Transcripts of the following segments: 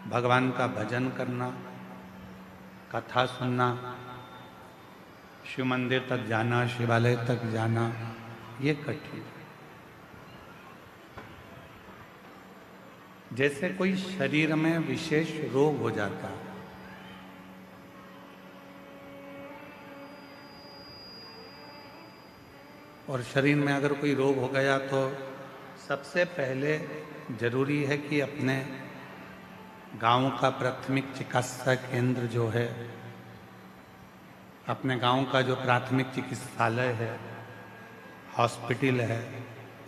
भगवान का भजन करना, कथा सुनना, शिव मंदिर तक जाना, शिवालय तक जाना, ये कठिन है। जैसे कोई शरीर में विशेष रोग हो जाता है, और शरीर में अगर कोई रोग हो गया तो सबसे पहले जरूरी है कि अपने गांव का प्राथमिक चिकित्सा केंद्र जो है, अपने गांव का जो प्राथमिक चिकित्सालय है, हॉस्पिटल है,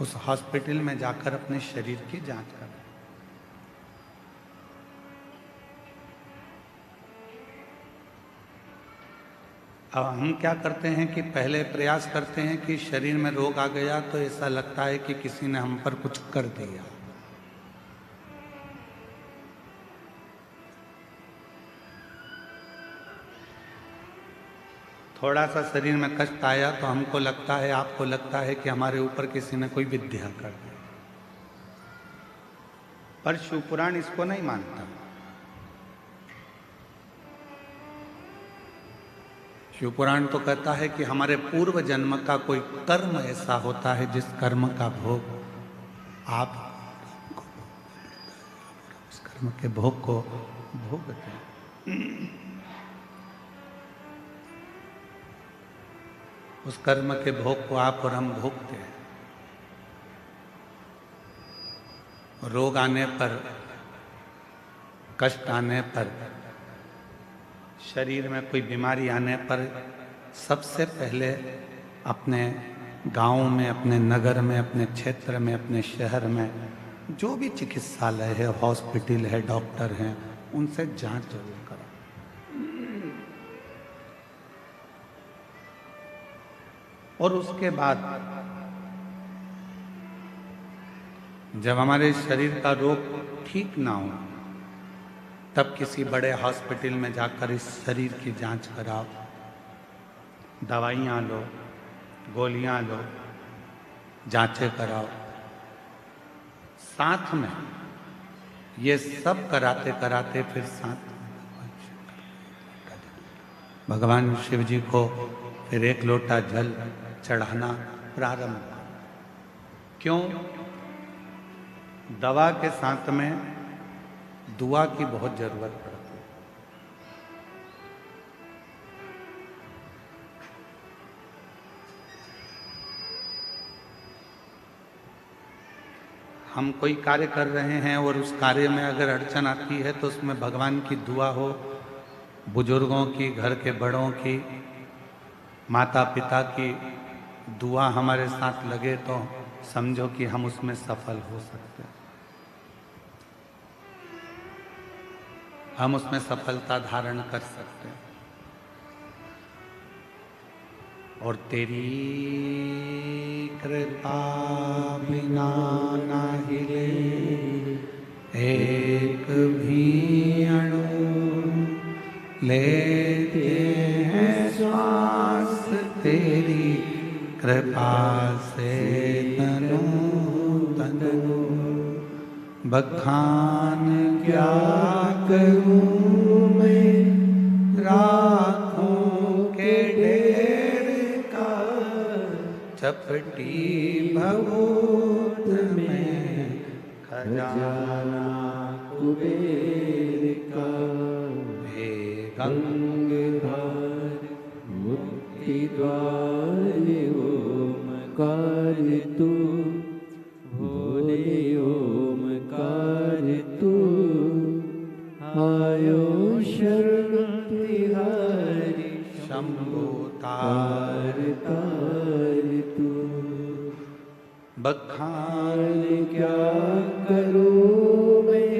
उस हॉस्पिटल में जाकर अपने शरीर की जांच करें। अब हम क्या करते हैं कि पहले प्रयास करते हैं कि शरीर में रोग आ गया तो ऐसा लगता है कि किसी ने हम पर कुछ कर दिया। थोड़ा सा शरीर में कष्ट आया तो हमको लगता है, आपको लगता है कि हमारे ऊपर किसी ने कोई विद्या कर दी। पर शिव पुराण इसको नहीं मानता। शिव पुराण तो कहता है कि हमारे पूर्व जन्म का कोई कर्म ऐसा होता है जिस कर्म का भोग आप उस कर्म के भोग को भोगते हैं। उस कर्म के भोग को आप और हम भोगते हैं। रोग आने पर, कष्ट आने पर, शरीर में कोई बीमारी आने पर सबसे पहले अपने गांव में, अपने नगर में, अपने क्षेत्र में, अपने शहर में जो भी चिकित्सालय है, हॉस्पिटल है, डॉक्टर हैं, उनसे जांच जरूर करो। और उसके बाद जब हमारे शरीर का रोग ठीक ना हो तब किसी बड़े हॉस्पिटल में जाकर इस शरीर की जांच कराओ, दवाइयाँ लो, गोलियाँ लो, जांचें कराओ। साथ में ये सब कराते कराते फिर साथ भगवान शिव जी को फिर एक लोटा जल चढ़ाना प्रारंभ। क्यों? दवा के साथ में दुआ की बहुत जरूरत पड़ती है। हम कोई कार्य कर रहे हैं और उस कार्य में अगर अड़चन आती है तो उसमें भगवान की दुआ हो, बुजुर्गों की, घर के बड़ों की, माता पिता की दुआ हमारे साथ लगे तो समझो कि हम उसमें सफल हो सकते हैं, हम उसमें सफलता धारण कर सकते हैं। और तेरी कृपा बिना ना हिले एक भी अणु, लेते हैं श्वास तेरी कृपा से तनु तनु। बखान क्या करूं मैं राखों के ढेर का, चपटी भभूत में खजाना कुबेर का। हे गंगाधर मुक्ति द्वार ओमकार तू, भोले ओमकार तू। आयो शरण तिहारी शंभो तार तार तू। बखान क्या करूं मैं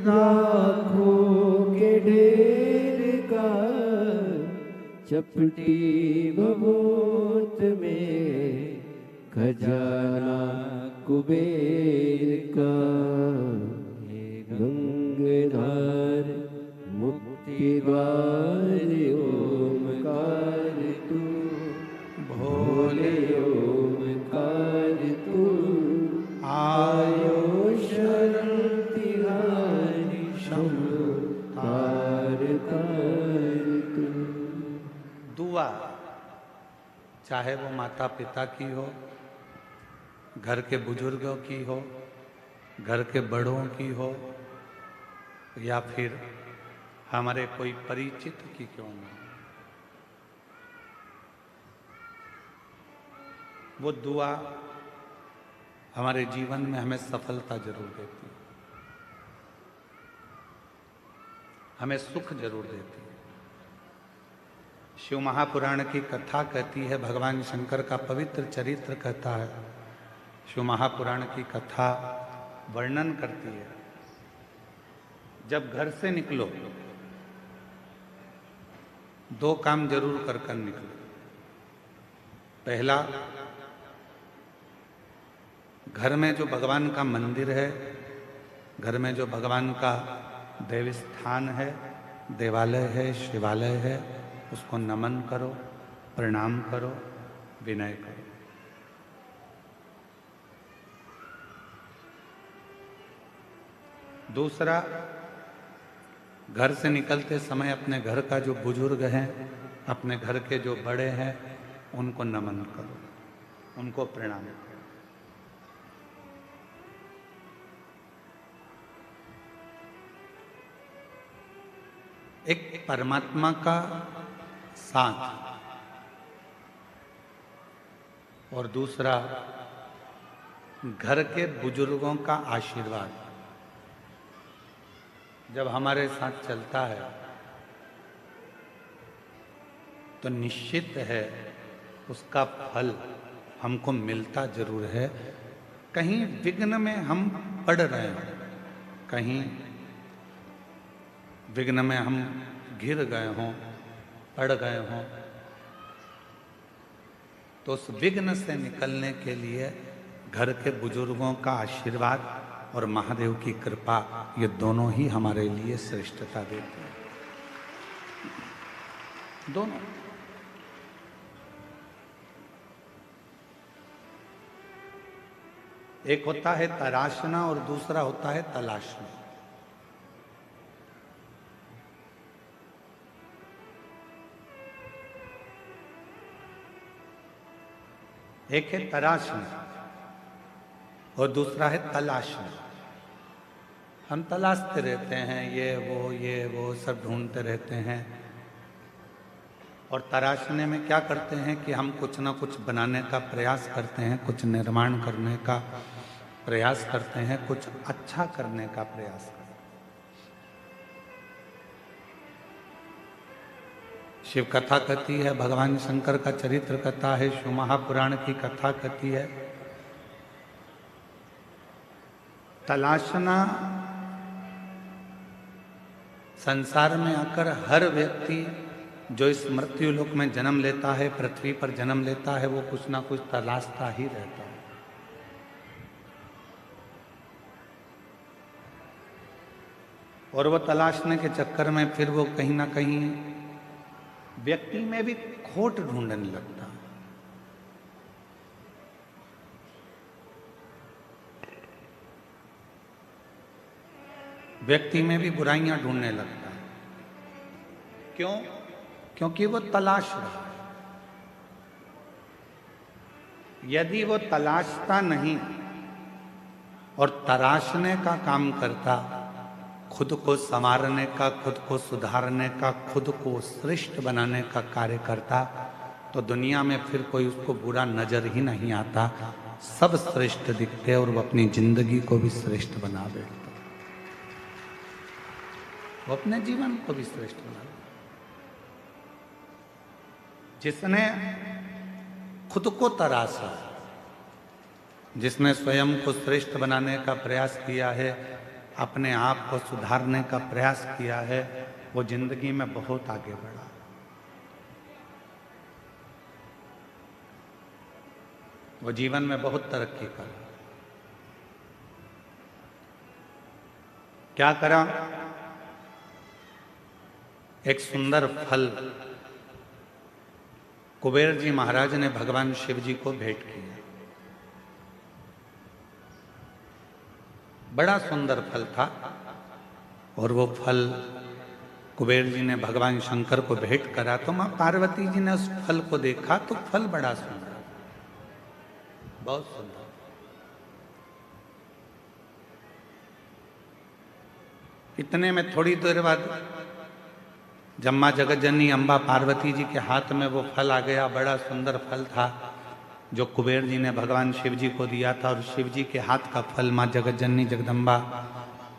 राखों के ढेर का, चपटी भभूत में खजाना कुबेर का। हे गंगाधर मुक्ति द्वार ओमकार तू, भोले ओमकार तू। आयो शरण तिहारी शंभो चाहे वो माता पिता की हो, घर के बुजुर्गों की हो, घर के बड़ों की हो, या फिर हमारे कोई परिचित की क्यों ना हो, वो दुआ हमारे जीवन में हमें सफलता जरूर देती है, हमें सुख जरूर देती है। शिव महापुराण की कथा कहती है, भगवान शंकर का पवित्र चरित्र कहता है, शिव महापुराण की कथा वर्णन करती है, जब घर से निकलो दो काम जरूर कर कर निकलो। पहला, घर में जो भगवान का मंदिर है, घर में जो भगवान का देव स्थान है, देवालय है, शिवालय है, उसको नमन करो, प्रणाम करो, विनय करो। दूसरा, घर से निकलते समय अपने घर का जो बुजुर्ग हैं, अपने घर के जो बड़े हैं, उनको नमन करो, उनको प्रणाम करो। एक परमात्मा का साथ और दूसरा घर के बुजुर्गों का आशीर्वाद जब हमारे साथ चलता है तो निश्चित है उसका फल हमको मिलता जरूर है। कहीं विघ्न में हम पड़ रहे हैं, कहीं विघ्न में हम गिर गए हों, पड़ गए हों, तो उस विघ्न से निकलने के लिए घर के बुजुर्गों का आशीर्वाद और महादेव की कृपा, ये दोनों ही हमारे लिए श्रेष्ठता देते हैं। दोनों। एक होता है तराशना और दूसरा होता है तलाशना। एक है तराशना और दूसरा है तलाशना। हम तलाशते रहते हैं, ये वो सब ढूंढते रहते हैं, और तराशने में क्या करते हैं कि हम कुछ ना कुछ बनाने का प्रयास करते हैं, कुछ निर्माण करने का प्रयास करते हैं, कुछ अच्छा करने का प्रयास करते हैं। शिव कथा कहती है, भगवान शंकर का चरित्र कथा है, शिव महापुराण की कथा कहती है, तलाशना संसार में आकर हर व्यक्ति जो इस मृत्यु लोक में जन्म लेता है, पृथ्वी पर जन्म लेता है, वो कुछ ना कुछ तलाशता ही रहता है। और वो तलाशने के चक्कर में फिर वो कहीं ना कहीं व्यक्ति में भी खोट ढूंढने लगता है। व्यक्ति में भी बुराइयां ढूंढने लगता है। क्यों? क्योंकि वो तलाश रहा है। यदि वो तलाशता नहीं और तराशने का काम करता, खुद को संवारने का, खुद को सुधारने का, खुद को श्रेष्ठ बनाने का कार्य करता, तो दुनिया में फिर कोई उसको बुरा नजर ही नहीं आता, सब श्रेष्ठ दिखते और वो अपनी जिंदगी को भी श्रेष्ठ बना बैठता, वो अपने जीवन को भी श्रेष्ठ बना। जिसने खुद को तराशा, जिसने स्वयं को श्रेष्ठ बनाने का प्रयास किया है, अपने आप को सुधारने का प्रयास किया है, वो जिंदगी में बहुत आगे बढ़ा। वो जीवन में बहुत तरक्की कर। क्या करा? एक सुंदर फल कुबेर जी महाराज ने भगवान शिव जी को भेंट किया। बड़ा सुंदर फल था और वो फल कुबेर जी ने भगवान शंकर को भेंट करा तो मां पार्वती जी ने उस फल को देखा तो फल बड़ा सुंदर, बहुत सुंदर। इतने में थोड़ी देर बाद जब मां जगत जननी अम्बा पार्वती जी के हाथ में वो फल आ गया, बड़ा सुंदर फल था जो कुबेर जी ने भगवान शिव जी को दिया था, और शिव जी के हाथ का फल मां जगत जननी जगदम्बा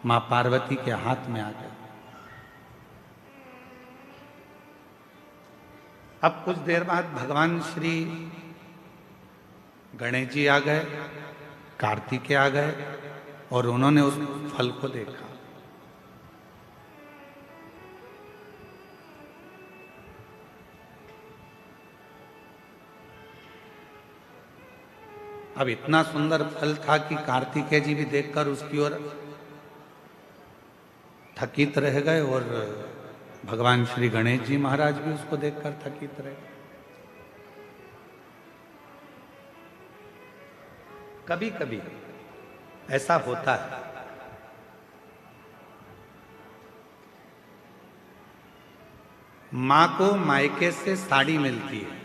मां पार्वती के हाथ में आ गया। अब कुछ देर बाद भगवान श्री गणेश जी आ गए, कार्तिकेय आ गए, और उन्होंने उस फल को देखा। अब इतना सुंदर फल था कि कार्तिकेय जी भी देखकर उसकी ओर थकित रह गए, और भगवान श्री गणेश जी महाराज भी उसको देखकर थकित रहे। कभी कभी ऐसा होता है, मां को मायके से साड़ी मिलती है,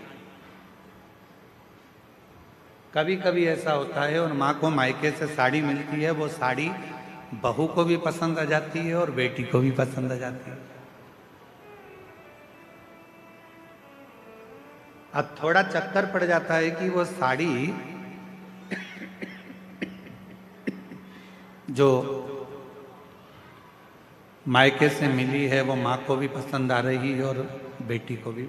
कभी कभी ऐसा होता है, और मां को मायके से साड़ी मिलती है, वो साड़ी बहू को भी पसंद आ जाती है और बेटी को भी पसंद आ जाती है। अब थोड़ा चक्कर पड़ जाता है कि वो साड़ी जो मायके से मिली है वो मां को भी पसंद आ रही है और बेटी को भी,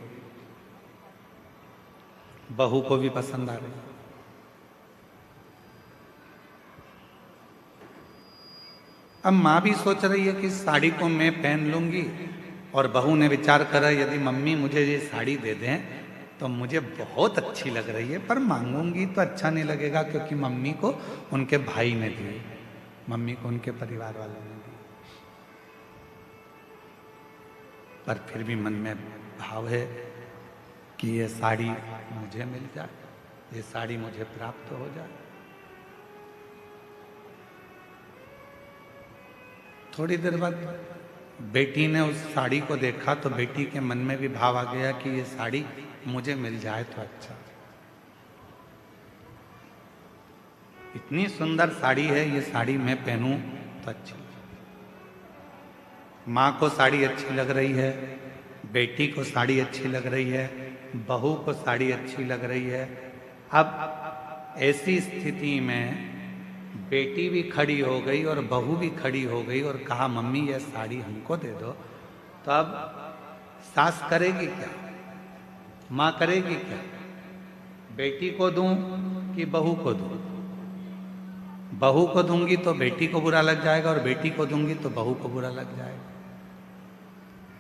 बहू को भी पसंद आ रही है। अब मां भी सोच रही है कि साड़ी को मैं पहन लूंगी, और बहू ने विचार करा यदि मम्मी मुझे ये साड़ी दे दें तो मुझे बहुत अच्छी लग रही है, पर मांगूंगी तो अच्छा नहीं लगेगा क्योंकि मम्मी को उनके भाई ने दी, मम्मी को उनके परिवार वालों ने दी। पर फिर भी मन में भाव है कि ये साड़ी मुझे मिल जाए, ये साड़ी मुझे प्राप्त हो जाए। थोड़ी देर बाद बेटी ने उस साड़ी को देखा तो बेटी के मन में भी भाव आ गया कि ये साड़ी मुझे मिल जाए तो अच्छा। इतनी सुंदर साड़ी है, ये साड़ी मैं पहनूं तो अच्छी। माँ को साड़ी अच्छी लग रही है, बेटी को साड़ी अच्छी लग रही है, बहू को साड़ी अच्छी लग रही है। अब ऐसी स्थिति में बेटी भी खड़ी हो गई और बहू भी खड़ी हो गई और कहा मम्मी ये साड़ी हमको दे दो। तो अब सास करेगी क्या, माँ करेगी क्या? बेटी को दूं कि बहू को दूं? बहू को दूंगी तो बेटी को बुरा लग जाएगा और बेटी को दूंगी तो बहू को बुरा लग जाएगा।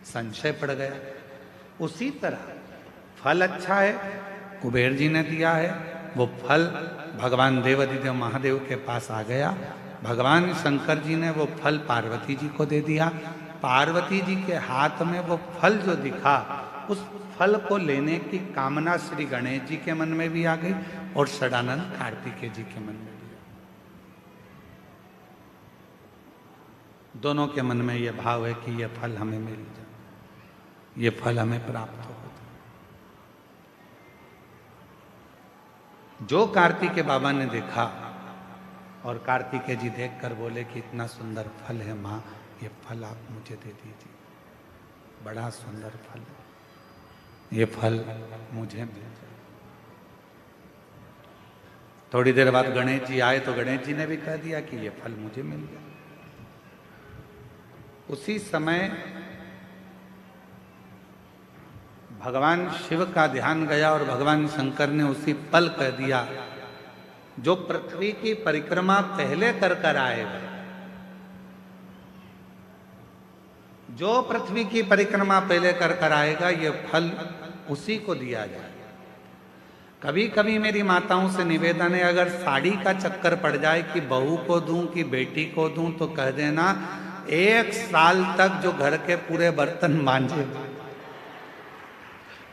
संशय पड़ गया। उसी तरह फल अच्छा है, कुबेर जी ने दिया है, वो फल भगवान देवाधिदेव महादेव के पास आ गया। भगवान शंकर जी ने वो फल पार्वती जी को दे दिया। पार्वती जी के हाथ में वो फल जो दिखा, उस फल को लेने की कामना श्री गणेश जी के मन में भी आ गई और षडानंद कार्तिकेय जी के मन में भी। दोनों के मन में ये भाव है कि ये फल हमें मिल जाए, ये फल हमें प्राप्त हो जाए। जो कार्तिकेय बाबा ने देखा और कार्तिकेय जी देखकर बोले कि इतना सुंदर फल है माँ, ये फल आप मुझे दे दीजिए, बड़ा सुंदर फल है, ये फल मुझे मिल जाए। थोड़ी देर बाद गणेश जी आए तो गणेश जी ने भी कह दिया कि ये फल मुझे मिल गया। उसी समय भगवान शिव का ध्यान गया और भगवान शंकर ने उसी पल कह दिया जो पृथ्वी की परिक्रमा पहले कर आएगा, जो पृथ्वी की परिक्रमा पहले कर आएगा, ये फल उसी को दिया जाए। कभी कभी मेरी माताओं से निवेदन है, अगर साड़ी का चक्कर पड़ जाए कि बहू को दूं कि बेटी को दूं तो कह देना 1 साल तक जो घर के पूरे बर्तन मांजे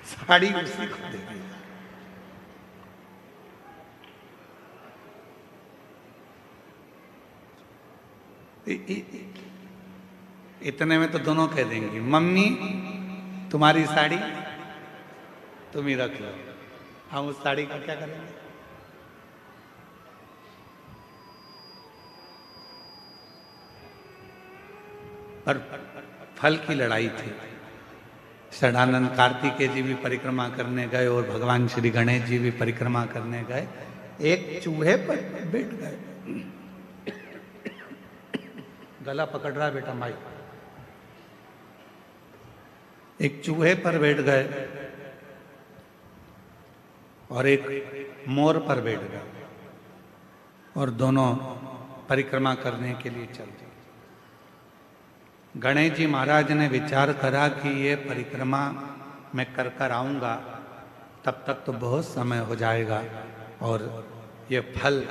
साड़ी उसी को दे दी। इतने में तो दोनों कह देंगी, मम्मी तुम्हारी साड़ी तुम ही रख लो, हम उस साड़ी का क्या करेंगे। पर फल की लड़ाई थी। षडानंद कार्तिकेय जी भी परिक्रमा करने गए और भगवान श्री गणेश जी भी परिक्रमा करने गए। एक चूहे पर बैठ गए, गला पकड़ रहा है बेटा माई। एक चूहे पर बैठ गए और एक मोर पर बैठ गए और दोनों परिक्रमा करने के लिए चल दिए। गणेश जी महाराज ने विचार करा कि ये परिक्रमा मैं कर कर आऊंगा, तब तक तो बहुत समय हो जाएगा और ये फल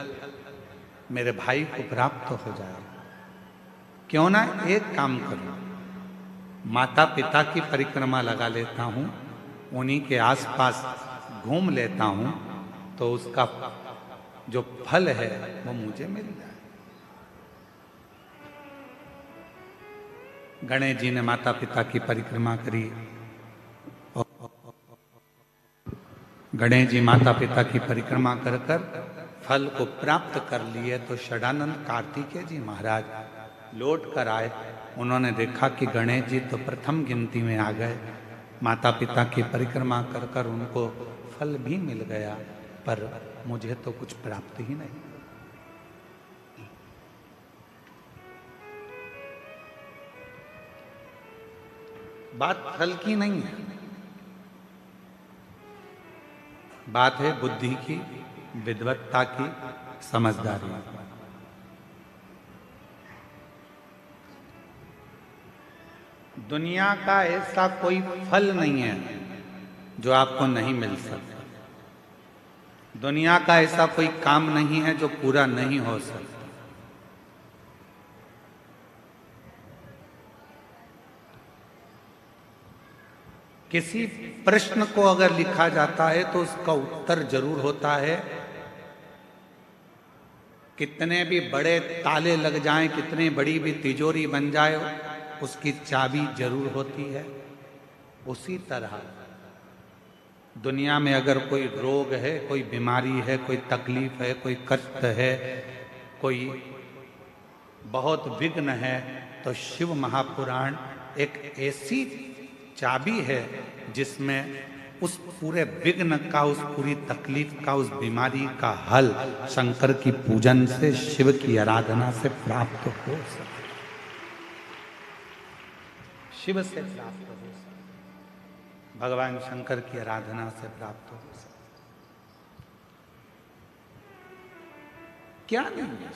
मेरे भाई को प्राप्त हो जाएगा। क्यों ना एक काम करूं, माता पिता की परिक्रमा लगा लेता हूं, उन्हीं के आसपास घूम लेता हूं, तो उसका जो फल है वो मुझे मिल जाए। गणेश जी ने माता पिता की परिक्रमा करी। गणेश जी माता पिता की परिक्रमा कर कर फल को प्राप्त कर लिए तो षडानंद कार्तिकेय जी महाराज लौट कर आए। उन्होंने देखा कि गणेश जी तो प्रथम गिनती में आ गए, माता पिता की परिक्रमा कर कर उनको फल भी मिल गया, पर मुझे तो कुछ प्राप्त ही नहीं। बात फल की नहीं है, बात है बुद्धि की, विद्वत्ता की, समझदारी। दुनिया का ऐसा कोई फल नहीं है जो आपको नहीं मिल सकता। दुनिया का ऐसा कोई काम नहीं है जो पूरा नहीं हो सकता। किसी प्रश्न को अगर लिखा जाता है तो उसका उत्तर जरूर होता है। कितने भी बड़े ताले लग जाएं, कितनी बड़ी भी तिजोरी बन जाए, उसकी चाबी जरूर होती है। उसी तरह दुनिया में अगर कोई रोग है, कोई बीमारी है, कोई तकलीफ है, कोई कष्ट है, कोई बहुत विघ्न है, तो शिव महापुराण एक ऐसी चाबी है जिसमें उस पूरे विघ्न का, उस पूरी तकलीफ का, उस बीमारी का हल शंकर की पूजन से, शिव की आराधना से प्राप्त हो सके। शिव से प्राप्त हो सके, भगवान शंकर की आराधना से प्राप्त हो सके। क्या नहीं है?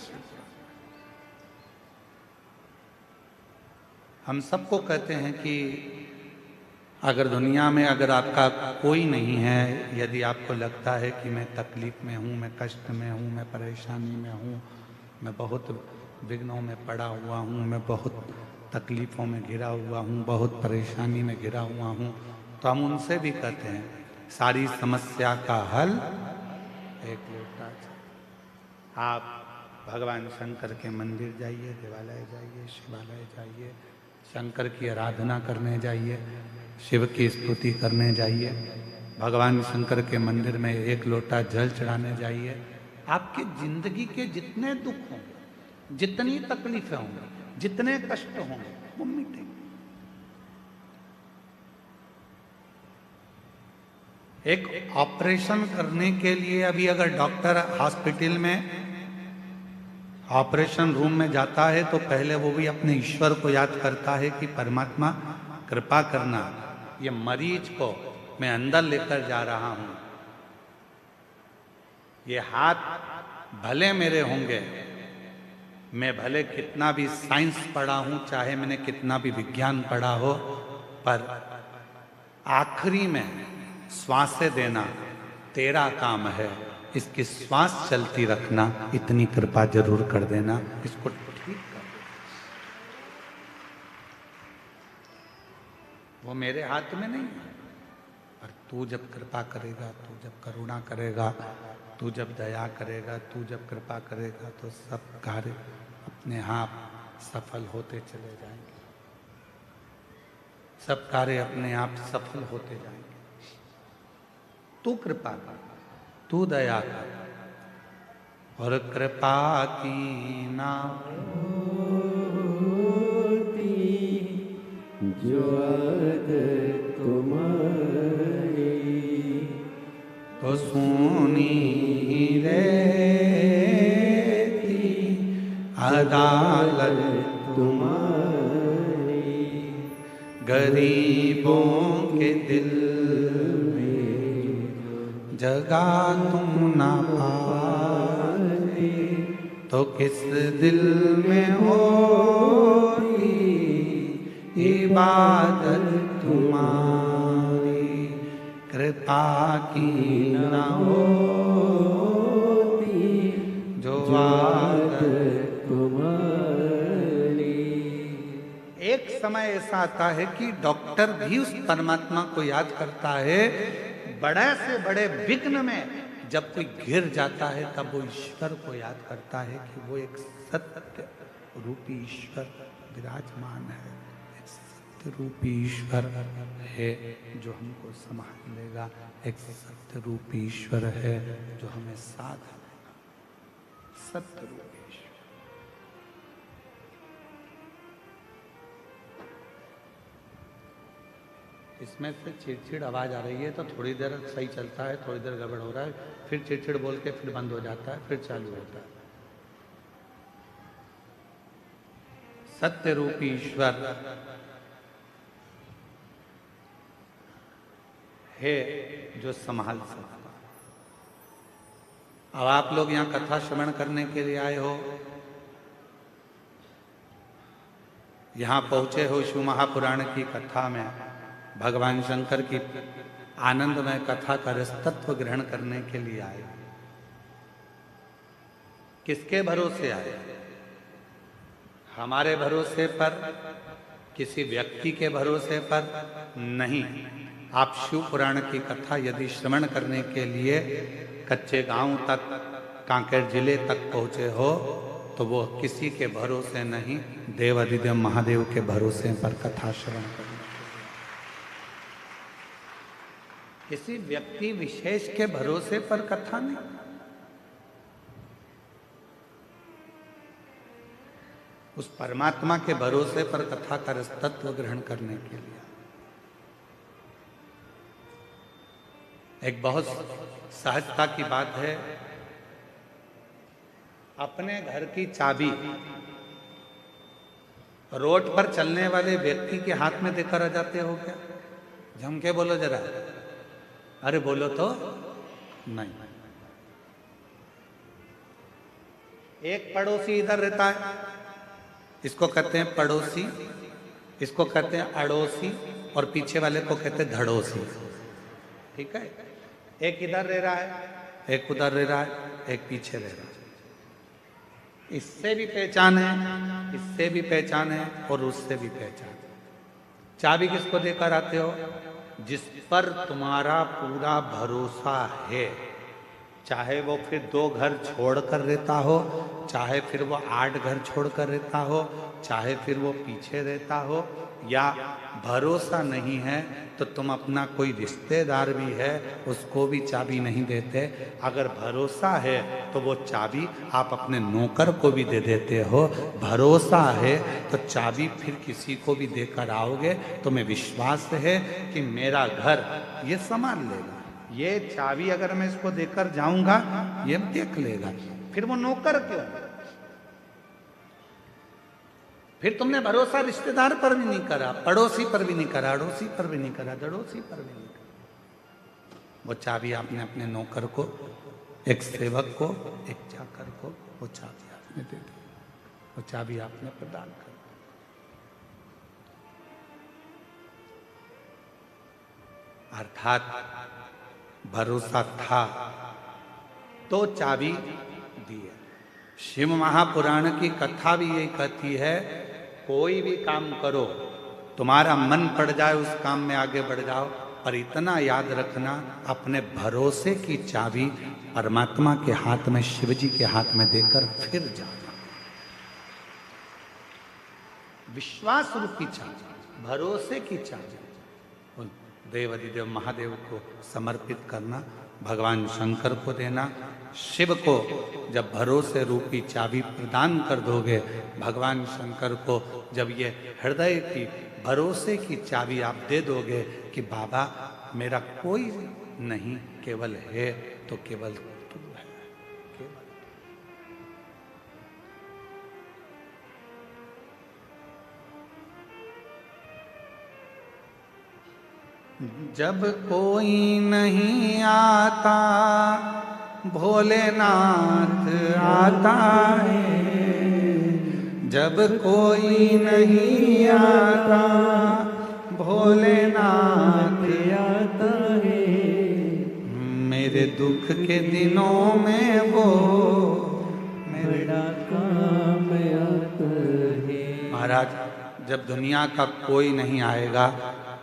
हम सबको कहते हैं कि अगर दुनिया में अगर आपका कोई नहीं है, यदि आपको लगता है कि मैं तकलीफ में हूँ, मैं कष्ट में हूँ, मैं परेशानी में हूँ, मैं बहुत विघ्नों में पड़ा हुआ हूँ, मैं बहुत तकलीफ़ों में घिरा हुआ हूँ, बहुत परेशानी में घिरा हुआ हूँ, तो हम उनसे भी कहते हैं सारी समस्या का हल एक लोटा चाय। आप भगवान शंकर के मंदिर जाइए, देवालय जाइए, शिवालय जाइए, शंकर की आराधना करने जाइए, शिव की स्तुति करने जाइए, भगवान शंकर के मंदिर में एक लोटा जल चढ़ाने जाइए। आपकी जिंदगी के जितने दुख होंगे, जितनी तकलीफें होंगी, जितने कष्ट होंगे, वो मिटेंगे। एक ऑपरेशन करने के लिए अभी अगर डॉक्टर हॉस्पिटल में ऑपरेशन रूम में जाता है तो पहले वो भी अपने ईश्वर को याद करता है कि परमात्मा कृपा करना, ये मरीज को मैं अंदर लेकर जा रहा हूं, ये हाथ भले मेरे होंगे, मैं भले कितना भी साइंस पढ़ा हूं, चाहे मैंने कितना भी विज्ञान पढ़ा हो, पर आखिरी में श्वासें देना तेरा काम है, इसकी श्वास चलती रखना, इतनी कृपा जरूर कर देना, इसको ठीक कर देना। वो मेरे हाथ में नहीं है, पर तू जब कृपा करेगा, तू जब करुणा करेगा, तू जब दया करेगा, तू जब कृपा करेगा, तो सब कार्य अपने आप सफल होते चले जाएंगे। सब कार्य अपने आप सफल होते जाएंगे। तू कृपा कर, तू दया कर, और कृपा की ना जो आदत तुम्हारी, तो सुनी रहती अदालत तुम्हारी, गरीबों के दिल में जगा तुम ना पाते, तो किस दिल में होती इबादत तुम्हारी, कृपा की ना होती जो आदत तुम्हारी। एक समय ऐसा आता है कि डॉक्टर भी उस परमात्मा को याद करता है। बड़े से बड़े विघ्न में जब कोई घिर जाता है तब वो ईश्वर को याद करता है कि वो एक सत्य रूपी ईश्वर विराजमान है, एक सत्य रूपी ईश्वर है जो हमको संभाल लेगा, एक सत्य रूपी ईश्वर है जो हमें साथ देगा, सत्य रूपी ईश्वर। इसमें से चिड़चिड़ आवाज आ रही है तो थोड़ी देर सही चलता है, थोड़ी देर गड़बड़ हो रहा है, फिर चिड़चिड़ बोल के फिर बंद हो जाता है, फिर चालू होता है। सत्य रूपी ईश्वर है जो संभाल सकता। अब आप लोग यहाँ कथा श्रवण करने के लिए आए हो, यहाँ पहुंचे हो शिव महापुराण की कथा में, भगवान शंकर की आनंदमय कथा का रसतत्व ग्रहण करने के लिए आए। किसके भरोसे आए? हमारे भरोसे पर, किसी व्यक्ति के भरोसे पर नहीं। आप शिव पुराण की कथा यदि श्रवण करने के लिए कच्चे गांव तक, कांकेर जिले तक पहुंचे हो तो वो किसी के भरोसे नहीं, देवाधिदेव महादेव के भरोसे पर कथा श्रवण करने, किसी व्यक्ति विशेष के भरोसे पर कथा नहीं। उस परमात्मा के भरोसे पर कथा का रसतत्व ग्रहण करने के लिए। एक बहुत सहजता की बात है, अपने घर की चाबी रोड पर चलने वाले व्यक्ति के हाथ में देकर आ जाते हो क्या? जम के बोलो जरा, अरे बोलो तो नहीं। एक पड़ोसी इधर रहता है, इसको कहते हैं पड़ोसी, इसको कहते हैं अड़ोसी, और पीछे वाले को कहते हैं धड़ोसी। ठीक है, एक इधर रह रहा है, एक उधर रह रहा है, एक पीछे रह रहा है। इससे भी पहचान है, इससे भी पहचान है, और उससे भी पहचान। चाबी किसको देकर आते हो? जिस पर तुम्हारा पूरा भरोसा है, चाहे वो फिर 2 घर छोड़कर रहता हो, चाहे फिर वो 8 घर छोड़कर रहता हो, चाहे फिर वो पीछे रहता हो, या भरोसा नहीं है तो तुम अपना कोई रिश्तेदार भी है उसको भी चाबी नहीं देते। अगर भरोसा है तो वो चाबी आप अपने नौकर को भी दे देते हो। भरोसा है तो चाबी फिर किसी को भी देकर आओगे, तुम्हें विश्वास है कि मेरा घर ये संभाल लेगा, ये चाबी अगर मैं इसको देकर जाऊंगा ये देख लेगा। फिर वो नौकर क्यों? फिर तुमने भरोसा रिश्तेदार पर भी नहीं करा, पड़ोसी पर भी नहीं करा, अड़ोसी पर भी नहीं करा, दड़ोसी पर भी नहीं करा। वो चाबी आपने अपने नौकर को, एक सेवक को, एक चाकर को वो चाबी आपने दे दी, वो चाबी आपने प्रदान कर दी। अर्थात भरोसा था तो चाबी दी है। शिव महापुराण की कथा भी यही कहती है, कोई भी काम करो, तुम्हारा मन पड़ जाए उस काम में आगे बढ़ जाओ, पर इतना याद रखना अपने भरोसे की चाबी परमात्मा के हाथ में, शिव जी के हाथ में देकर फिर जाना। विश्वास रूपी चाबी, भरोसे की चाबी उन देव अधिदेव महादेव को समर्पित करना, भगवान शंकर को देना। शिव को जब भरोसे रूपी चाबी प्रदान कर दोगे, भगवान शंकर को जब ये हृदय की भरोसे की चाबी आप दे दोगे कि बाबा मेरा कोई नहीं, केवल है तो केवल तू है, केवल। जब कोई नहीं आता भोलेनाथ आता है, जब कोई नहीं आता भोलेनाथ आता है, मेरे दुख के दिनों में वो मेरे बड़ा काम आता है। महाराज जब दुनिया का कोई नहीं आएगा,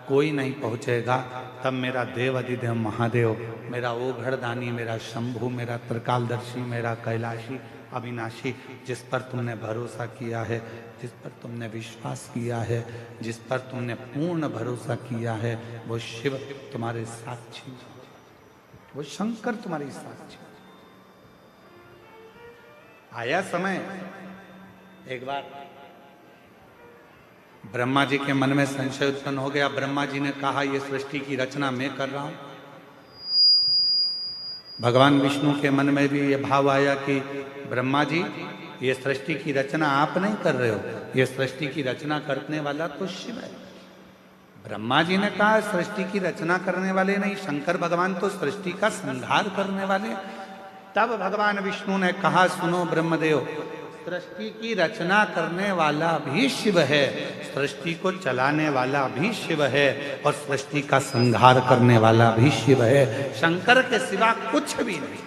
कोई नहीं पहुंचेगा, तब मेरा देव अधिदेव महादेव, मेरा ओघड़दानी, मेरा शंभु, मेरा त्रिकालदर्शी, मेरा कैलाशी अविनाशी, जिस पर तुमने भरोसा किया है, जिस पर तुमने विश्वास किया है, जिस पर तुमने पूर्ण भरोसा किया है, वो शिव तुम्हारे साक्षी, वो शंकर तुम्हारी साक्षी। आया समय, एक बार ब्रह्मा जी के मन में संशय उत्पन्न हो गया। ब्रह्मा जी ने कहा ये सृष्टि की रचना मैं कर रहा हूं। भगवान विष्णु के मन में भी ये भाव आया कि ब्रह्मा जी ये सृष्टि की रचना आप नहीं कर रहे हो, ये सृष्टि की रचना करने वाला तो शिव है। ब्रह्मा जी ने कहा सृष्टि की रचना करने वाले नहीं, शंकर भगवान तो सृष्टि का संहार करने वाले। तब भगवान विष्णु ने कहा सुनो ब्रह्मदेव, सृष्टि की रचना करने वाला भी शिव है, सृष्टि को चलाने वाला भी शिव है, और सृष्टि का संहार करने वाला भी शिव है। शंकर के सिवा कुछ भी नहीं,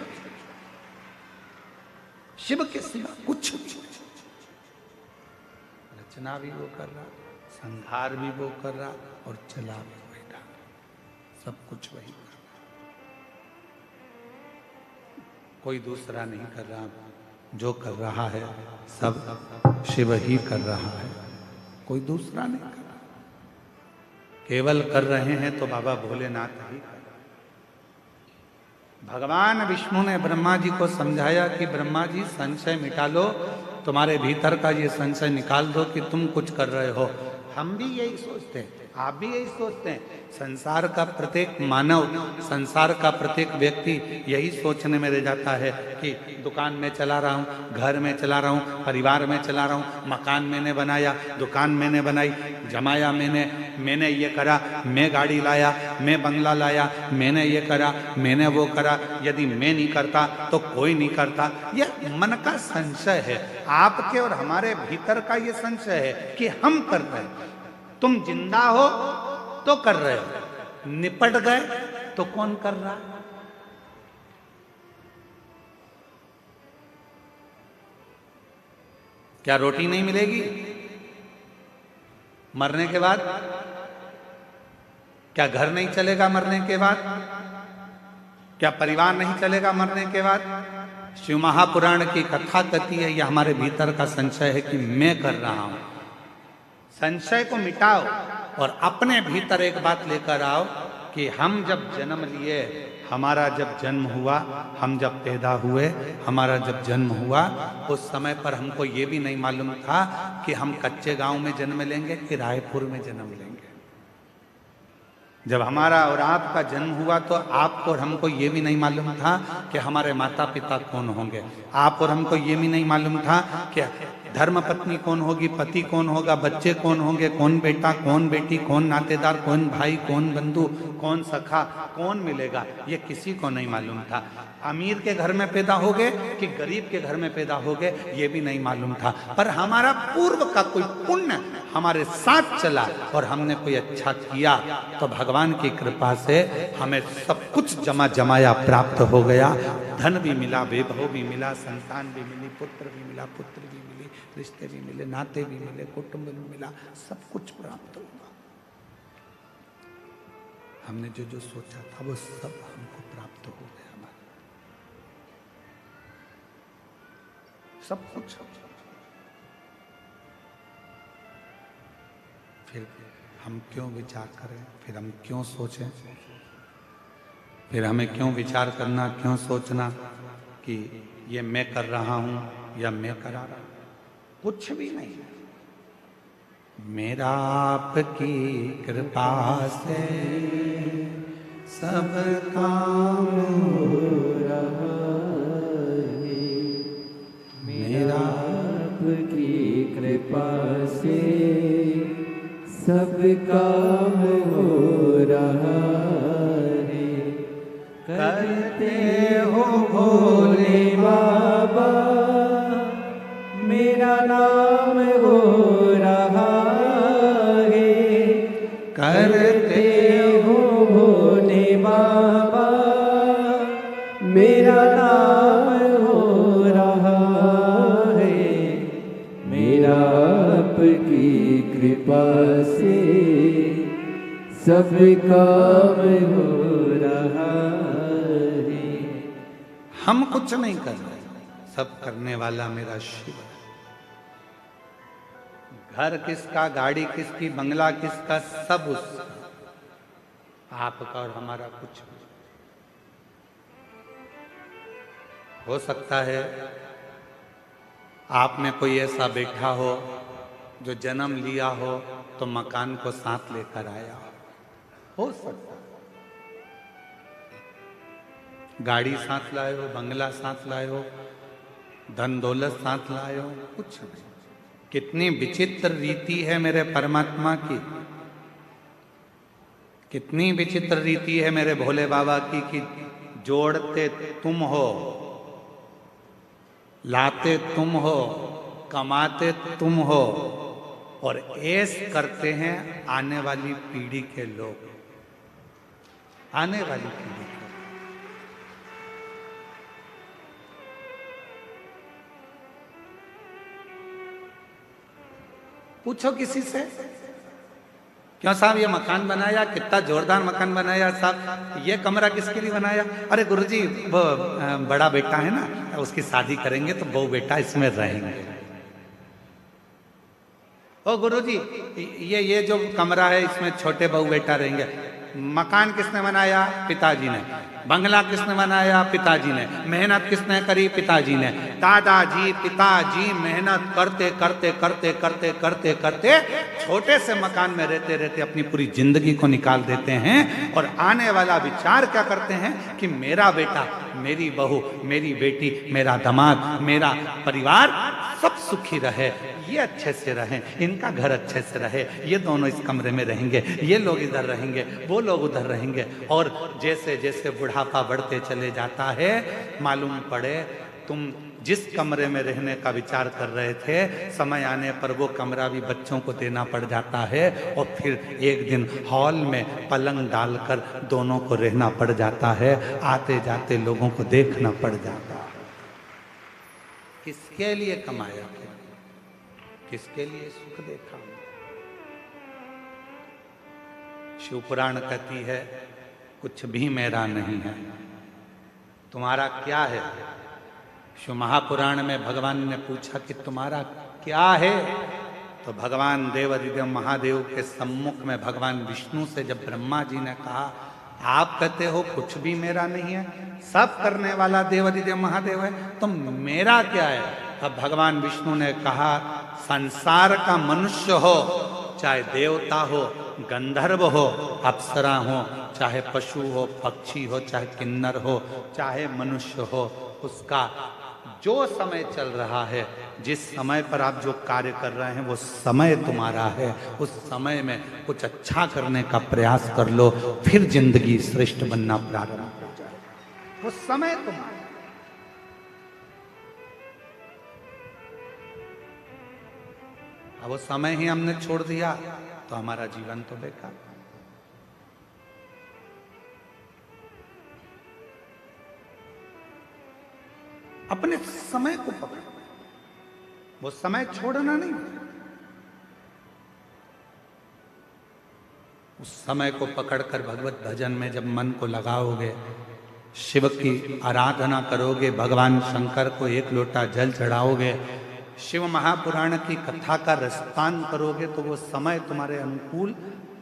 शिव के सिवा कुछ भी नहीं। रचना भी वो कर रहा, संहार भी वो कर रहा, और चला भी वही रहा, सब कुछ वही कर रहा, कोई दूसरा नहीं कर रहा। जो कर रहा है सब शिव ही कर रहा है, कोई दूसरा नहीं कर रहा। केवल कर रहे हैं तो बाबा भोलेनाथ ही कर रहे हैं। भगवान विष्णु ने ब्रह्मा जी को समझाया कि ब्रह्मा जी संशय मिटा लो, तुम्हारे भीतर का ये संशय निकाल दो कि तुम कुछ कर रहे हो। हम भी यही सोचते हैं, आप भी यही सोचते हैं। संसार का प्रत्येक मानव, संसार का प्रत्येक व्यक्ति यही सोचने में रह जाता है कि दुकान में चला रहा हूँ, घर में चला रहा हूँ, परिवार में चला रहा हूँ, मकान मैंने बनाया, दुकान मैंने बनाई, जमाया मैंने ये करा, मैं गाड़ी लाया, मैं बंगला लाया, मैंने ये करा, मैंने वो करा। यदि मैं नहीं करता तो कोई नहीं करता। यह मन का संशय है, आपके और हमारे भीतर का ये संशय है कि हम कर रहे हैं। तुम जिंदा हो तो कर रहे हो, निपट गए तो कौन कर रहा? क्या रोटी नहीं मिलेगी मरने के बाद? क्या घर नहीं चलेगा मरने के बाद? क्या परिवार नहीं चलेगा मरने के बाद? शिव महापुराण की कथा कहती है, यह हमारे भीतर का संशय है कि मैं कर रहा हूं। संशय को मिटाओ और अपने भीतर एक बात लेकर आओ कि हम जब जन्म लिए, हमारा जब जन्म हुआ, हम जब पैदा हुए, हमारा जब जन्म हुआ, उस समय पर हमको ये भी नहीं मालूम था कि हम कच्चे गांव में जन्म लेंगे कि रायपुर में जन्म लेंगे। जब हमारा और आपका जन्म हुआ तो आपको और हमको ये भी नहीं मालूम था कि हमारे माता पिता कौन होंगे। आप और हमको ये भी नहीं मालूम था कि धर्म पत्नी कौन होगी, पति कौन होगा, बच्चे कौन होंगे, कौन बेटा, कौन बेटी, कौन नातेदार, कौन भाई, कौन बंधु, कौन सखा, कौन मिलेगा, ये किसी को नहीं मालूम था। अमीर के घर में पैदा हो गए कि गरीब के घर में पैदा हो गए, ये भी नहीं मालूम था। पर हमारा पूर्व का कोई पुण्य हमारे साथ चला और हमने कोई अच्छा किया तो भगवान की कृपा से हमें सब कुछ जमाया प्राप्त हो गया। धन भी मिला, वैभव भी मिला, संतान भी मिली, पुत्र भी मिला, पुत्र भी मिली, रिश्ते भी मिले, नाते भी मिले, कुटुंब भी मिला, सब कुछ प्राप्त हुआ। हमने जो जो सोचा था वो सब हमको प्राप्त हो गया। हमारा सब कुछ। फिर हम क्यों विचार करें, फिर हम क्यों सोचें, फिर हमें क्यों विचार करना, क्यों सोचना कि ये मैं कर रहा हूं या मैं करा रहा हूं। कुछ भी नहीं, मेरा आपकी कृपा से सब काम हो रहा है, मेरा आपकी कृपा से सब काम हो रहा है। करते हो भोले बाबा, मेरा नाम हो रहा है। करते हो भोले बाबा, मेरा नाम हो रहा है। मेरा आपकी कृपा से सब काम हो रहा है। हम कुछ नहीं कर रहे, सब करने वाला मेरा शिव है। घर किसका, गाड़ी किसकी, बंगला किसका, सब उसका, आपका और हमारा कुछ नहीं। हो सकता है आप में कोई ऐसा बैठा हो जो जन्म लिया हो तो मकान को साथ लेकर आया हो सकता है। गाड़ी साथ लाए हो, बंगला साथ लाए हो, धन दौलत साथ लाए हो, कुछ नहीं। कितनी विचित्र रीति है मेरे परमात्मा की, कितनी विचित्र रीति है मेरे भोले बाबा की कि जोड़ते तुम हो, लाते तुम हो, कमाते तुम हो और ऐश करते हैं आने वाली पीढ़ी के लोग, आने वाली पीढ़ी के। पूछो किसी से, क्यों साहब ये मकान बनाया, कितना जोरदार मकान बनाया साहब, ये कमरा किसके लिए बनाया? अरे गुरुजी वो बड़ा बेटा है ना, उसकी शादी करेंगे तो बहू बेटा इसमें रहेंगे। ओ गुरुजी ये जो कमरा है इसमें छोटे बहू बेटा रहेंगे। मकान किसने बनाया? पिताजी ने। बंगला किसने बनाया? पिताजी ने। मेहनत किसने करी? पिताजी ने। दादाजी पिताजी मेहनत करते करते करते करते करते करते छोटे से मकान में रहते रहते अपनी पूरी जिंदगी को निकाल देते हैं और आने वाला विचार क्या करते हैं कि मेरा बेटा, मेरी बहू, मेरी बेटी, मेरा दामाद, मेरा परिवार सब सुखी रहे, ये अच्छे से रहें, इनका घर अच्छे से रहे, ये दोनों इस कमरे में रहेंगे, ये लोग इधर रहेंगे, वो लोग उधर रहेंगे। और जैसे जैसे बुढ़ापा बढ़ते चले जाता है, मालूम पड़े तुम जिस कमरे में रहने का विचार कर रहे थे, समय आने पर वो कमरा भी बच्चों को देना पड़ जाता है और फिर एक दिन हॉल में पलंग डालकर दोनों को रहना पड़ जाता है, आते जाते लोगों को देखना पड़ जाता है। किसके लिए कमाया, किसके लिए सुख देखा? शिवपुराण कहती है कुछ भी मेरा नहीं है, तुम्हारा क्या है? शिव महापुराण में भगवान ने पूछा कि तुम्हारा क्या है? तो भगवान देवादिदेव महादेव के सम्मुख में भगवान विष्णु से जब ब्रह्मा जी ने कहा आप कहते हो कुछ भी मेरा नहीं है, सब करने वाला देवादिदेव महादेव है, तो मेरा क्या है? तब भगवान विष्णु ने कहा संसार का मनुष्य हो, चाहे देवता हो, गंधर्व हो, अप्सरा हो, चाहे पशु हो, पक्षी हो, चाहे किन्नर हो, चाहे मनुष्य हो, उसका जो समय चल रहा है, जिस समय पर आप जो कार्य कर रहे हैं वो समय तुम्हारा है। उस समय में कुछ अच्छा करने का प्रयास कर लो, फिर जिंदगी श्रेष्ठ बनना प्रारंभ हो जाए। वो समय तुम्हारा। अब वो समय ही हमने छोड़ दिया तो हमारा जीवन तो बेकार। अपने समय को पकड़ो, वो समय छोड़ना नहीं। उस समय को पकड़कर भगवत भजन में जब मन को लगाओगे, शिव की आराधना करोगे, भगवान शंकर को एक लोटा जल चढ़ाओगे, शिव महापुराण की कथा का रसपान करोगे, तो वो समय तुम्हारे अनुकूल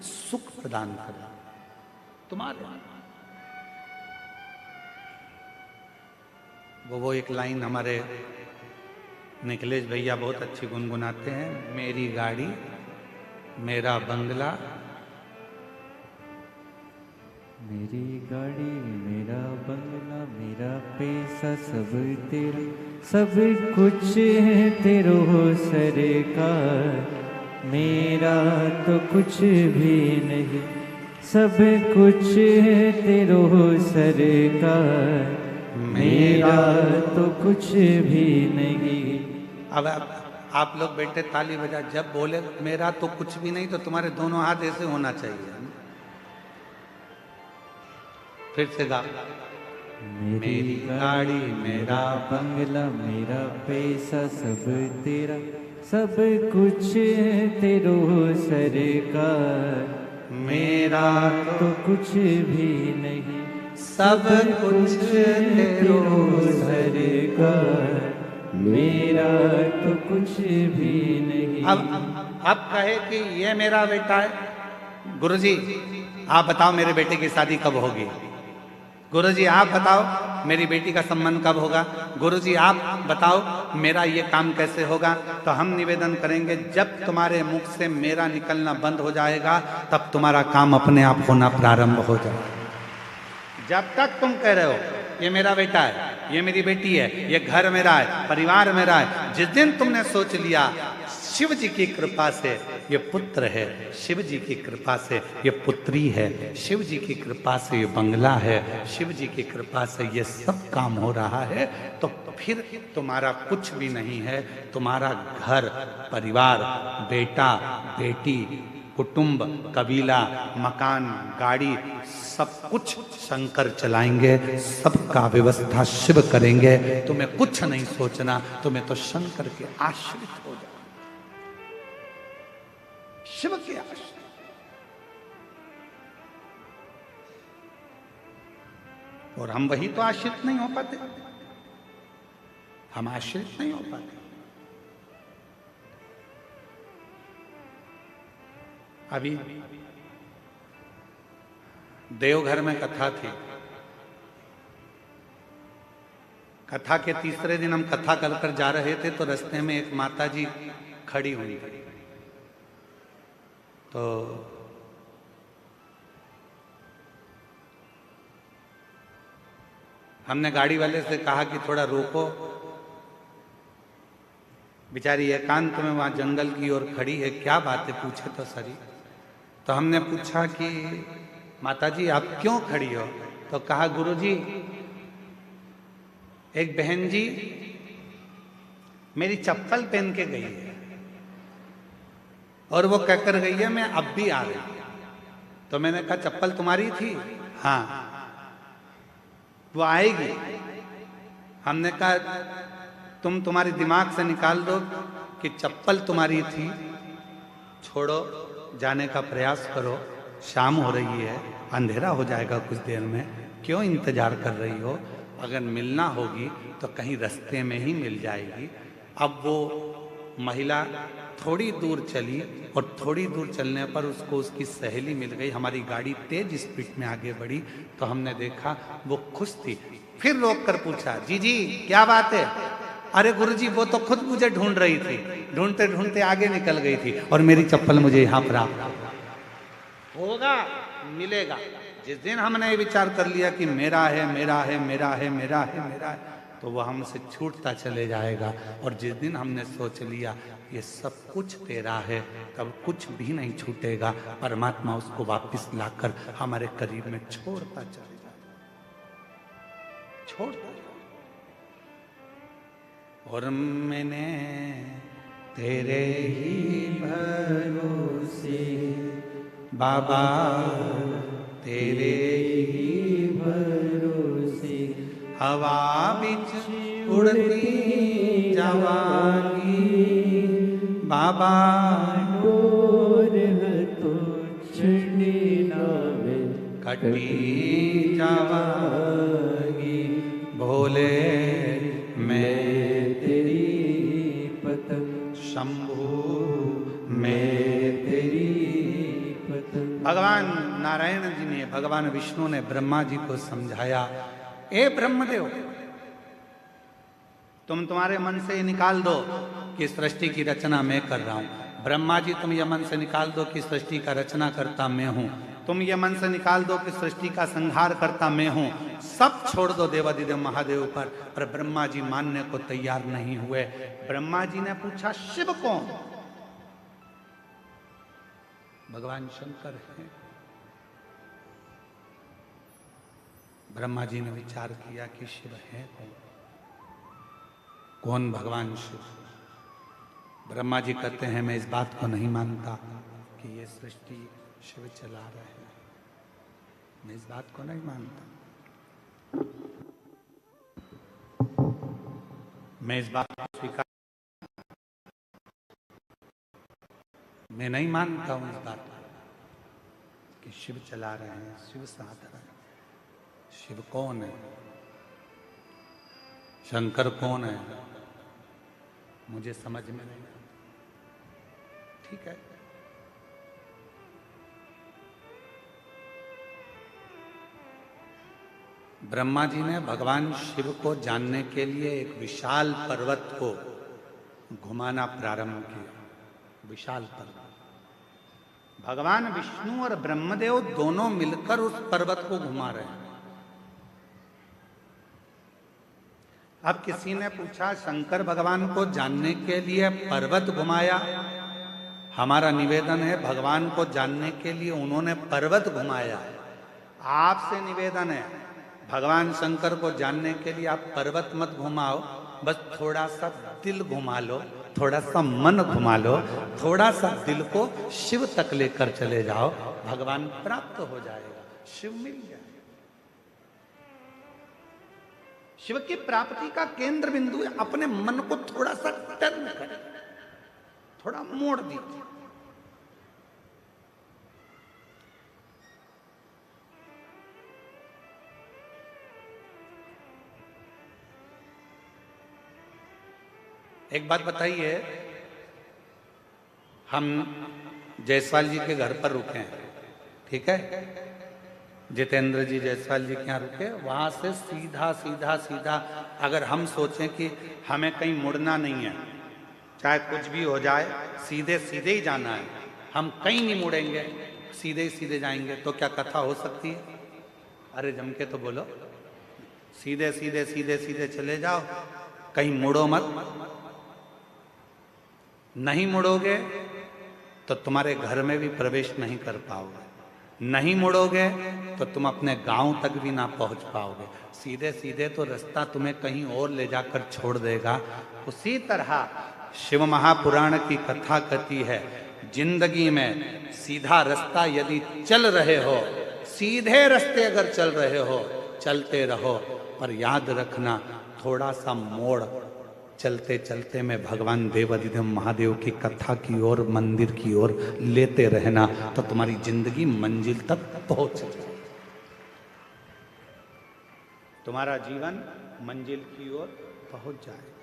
सुख प्रदान करें तुम्हारे। वो एक लाइन हमारे निखिलेश भैया बहुत अच्छी गुनगुनाते हैं, मेरी गाड़ी मेरा बंगला, मेरी गाड़ी मेरा बंगला मेरा पैसा सब तेरा, सब कुछ है तेरो सरकार, मेरा तो कुछ भी नहीं, सब कुछ है तेरो सरकार, मेरा तो कुछ भी नहीं। अब आप लोग बेटे ताली बजा, जब बोले मेरा तो कुछ भी नहीं तो तुम्हारे दोनों हाथ ऐसे होना चाहिए। फिर से गा, मेरी गाड़ी मेरा बंगला मेरा पैसा सब तेरा, सब कुछ है तेरो सरकार, मेरा तो कुछ भी नहीं, सब कुछ तेरो सरकार, मेरा तो कुछ भी नहीं। अब कहे कि ये मेरा बेटा है, गुरुजी आप बताओ मेरे बेटे की शादी कब होगी, गुरुजी आप बताओ मेरी बेटी का संबंध कब होगा, गुरुजी आप बताओ मेरा ये काम कैसे होगा। तो हम निवेदन करेंगे जब तुम्हारे मुख से मेरा निकलना बंद हो जाएगा तब तुम्हारा काम अपने आप होना प्रारंभ हो जाएगा। जब तक तुम कह रहे हो ये मेरा बेटा है, ये मेरी बेटी है, ये घर मेरा है, परिवार मेरा है, जिस दिन तुमने सोच लिया शिव जी की कृपा से ये पुत्र है, शिव जी की कृपा से ये पुत्री है, शिव जी की कृपा से ये बंगला है, शिव जी की कृपा से ये सब काम हो रहा है, तो फिर तुम्हारा कुछ भी नहीं है। तुम्हारा घर परिवार, बेटा बेटी, कुटुंब, कबीला, मकान, गाड़ी, सब कुछ शंकर चलाएंगे, सबका व्यवस्था शिव करेंगे। तुम्हें कुछ नहीं सोचना, तुम्हें तो शंकर के आश्रित हो जाना, शिव के आश्रित। और हम वही तो आश्रित नहीं हो पाते, हम आश्रित नहीं हो पाते। अभी देवघर में कथा थी, कथा के तीसरे दिन हम कथा कर जा रहे थे तो रास्ते में एक माता जी खड़ी हुई, तो हमने गाड़ी वाले से कहा कि थोड़ा रोको, बेचारी एकांत में वहां जंगल की ओर खड़ी है, क्या बात है पूछे तो सरी। तो हमने पूछा कि माता जी आप क्यों खड़ी हो, तो कहा गुरुजी एक बहन जी मेरी चप्पल पहन के गई है और वो कहकर गई है मैं अब भी आ रही। तो मैंने कहा चप्पल तुम्हारी थी? हाँ। वो आएगी? हमने कहा तुम तुम्हारे दिमाग से निकाल दो कि चप्पल तुम्हारी थी, छोड़ो, जाने का प्रयास करो, शाम हो रही है, अंधेरा हो जाएगा कुछ देर में, क्यों इंतजार कर रही हो, अगर मिलना होगी तो कहीं रास्ते में ही मिल जाएगी। अब वो महिला थोड़ी दूर चली और थोड़ी दूर चलने पर उसको उसकी सहेली मिल गई। हमारी गाड़ी तेज स्पीड में आगे बढ़ी तो हमने देखा वो खुश थी। फिर रोक कर पूछा जी जी क्या बात है? अरे गुरुजी वो तो खुद मुझे ढूंढ रही थी, ढूंढते ढूंढते आगे निकल गई थी और मेरी चप्पल मुझे यहाँ प्राप्त होगा, मिलेगा। जिस दिन हमने ये विचार कर लिया कि मेरा है मेरा है मेरा है मेरा है मेरा है, तो वह हमसे छूटता चले जाएगा। और जिस दिन हमने सोच लिया ये सब कुछ तेरा है, तब कुछ भी नहीं छूटेगा। परमात्मा उसको वापस लाकर हमारे करीब में छोड़ता चले जाएगा, छोड़ता। और मैंने तेरे ही भरोसे बाबा, तेरे ही भरोसे हवा बिच उड़ती जवानी बाबा, डोर तो चढ़ने नावे कटी जवानी भोले मैं तेरी पतंग, शंभू मैं तेरी पतंग। भगवान नारायण जी ने, भगवान विष्णु ने ब्रह्मा जी को समझाया, ए ब्रह्मदेव, तुम तुम्हारे मन से ये निकाल दो कि सृष्टि की रचना मैं कर रहा हूं। ब्रह्मा जी, तुम ये मन से निकाल दो कि सृष्टि का रचना करता मैं हूं। तुम ये मन से निकाल दो कि सृष्टि का संहार करता मैं हूं। सब छोड़ दो देवादिदेव महादेव पर ब्रह्मा जी मानने को तैयार नहीं हुए। ब्रह्मा जी ने पूछा, शिव कौन? भगवान शंकर है। ब्रह्मा जी ने विचार किया कि शिव है कौन? कौन भगवान शिव? ब्रह्मा जी कहते हैं, मैं इस बात को नहीं मानता कि ये सृष्टि शिव चला रहे हैं। मैं इस बात को नहीं मानता। मैं इस बात को स्वीकार, मैं नहीं मानता हूं इस बात को कि शिव चला रहे हैं, शिव साधन है। शिव कौन है? शंकर कौन है? मुझे समझ में नहीं आता। ठीक है, ब्रह्मा जी ने भगवान शिव को जानने के लिए एक विशाल पर्वत को घुमाना प्रारंभ किया। विशाल पर्वत। भगवान विष्णु और ब्रह्मदेव दोनों मिलकर उस पर्वत को घुमा रहे हैं। अब किसी ने पूछा, शंकर भगवान को जानने के लिए पर्वत घुमाया? हमारा निवेदन है, भगवान को जानने के लिए उन्होंने पर्वत घुमाया। आपसे निवेदन है, भगवान शंकर को जानने के लिए आप पर्वत मत घुमाओ, बस थोड़ा सा दिल घुमा लो, थोड़ा सा मन घुमा लो, थोड़ा सा दिल को शिव तक लेकर चले जाओ, भगवान प्राप्त हो जाएगा, शिव मिल जाएगा। शिव की प्राप्ति का केंद्र बिंदु है, अपने मन को थोड़ा सा टर्न करें, थोड़ा मोड़ दीजिए। एक बात बताइए, हम जायसवाल जी के घर पर रुके हैं, ठीक है? जितेंद्र जी जायसवाल जी के यहाँ रुके, वहां से सीधा सीधा सीधा अगर हम सोचें कि हमें कहीं मुड़ना नहीं है, चाहे कुछ भी हो जाए, सीधे सीधे ही जाना है, हम कहीं नहीं मुड़ेंगे, सीधे ही सीधे जाएंगे, तो क्या कथा हो सकती है? अरे जम के तो बोलो, सीधे सीधे सीधे सीधे चले जाओ, कहीं मुड़ो मत। नहीं मुड़ोगे तो तुम्हारे घर में भी प्रवेश नहीं कर पाओगे, नहीं मुड़ोगे तो तुम अपने गांव तक भी ना पहुंच पाओगे। सीधे सीधे तो रास्ता तुम्हें कहीं और ले जाकर छोड़ देगा। उसी तरह शिव महापुराण की कथा कहती है, जिंदगी में सीधा रास्ता यदि चल रहे हो, सीधे रास्ते अगर चल रहे हो, चलते रहो, पर याद रखना थोड़ा सा मोड़ चलते चलते में भगवान देवादिदेव महादेव की कथा की ओर, मंदिर की ओर लेते रहना, तो तुम्हारी जिंदगी मंजिल तक पहुंच जाए, तुम्हारा जीवन मंजिल की ओर पहुंच जाएगा।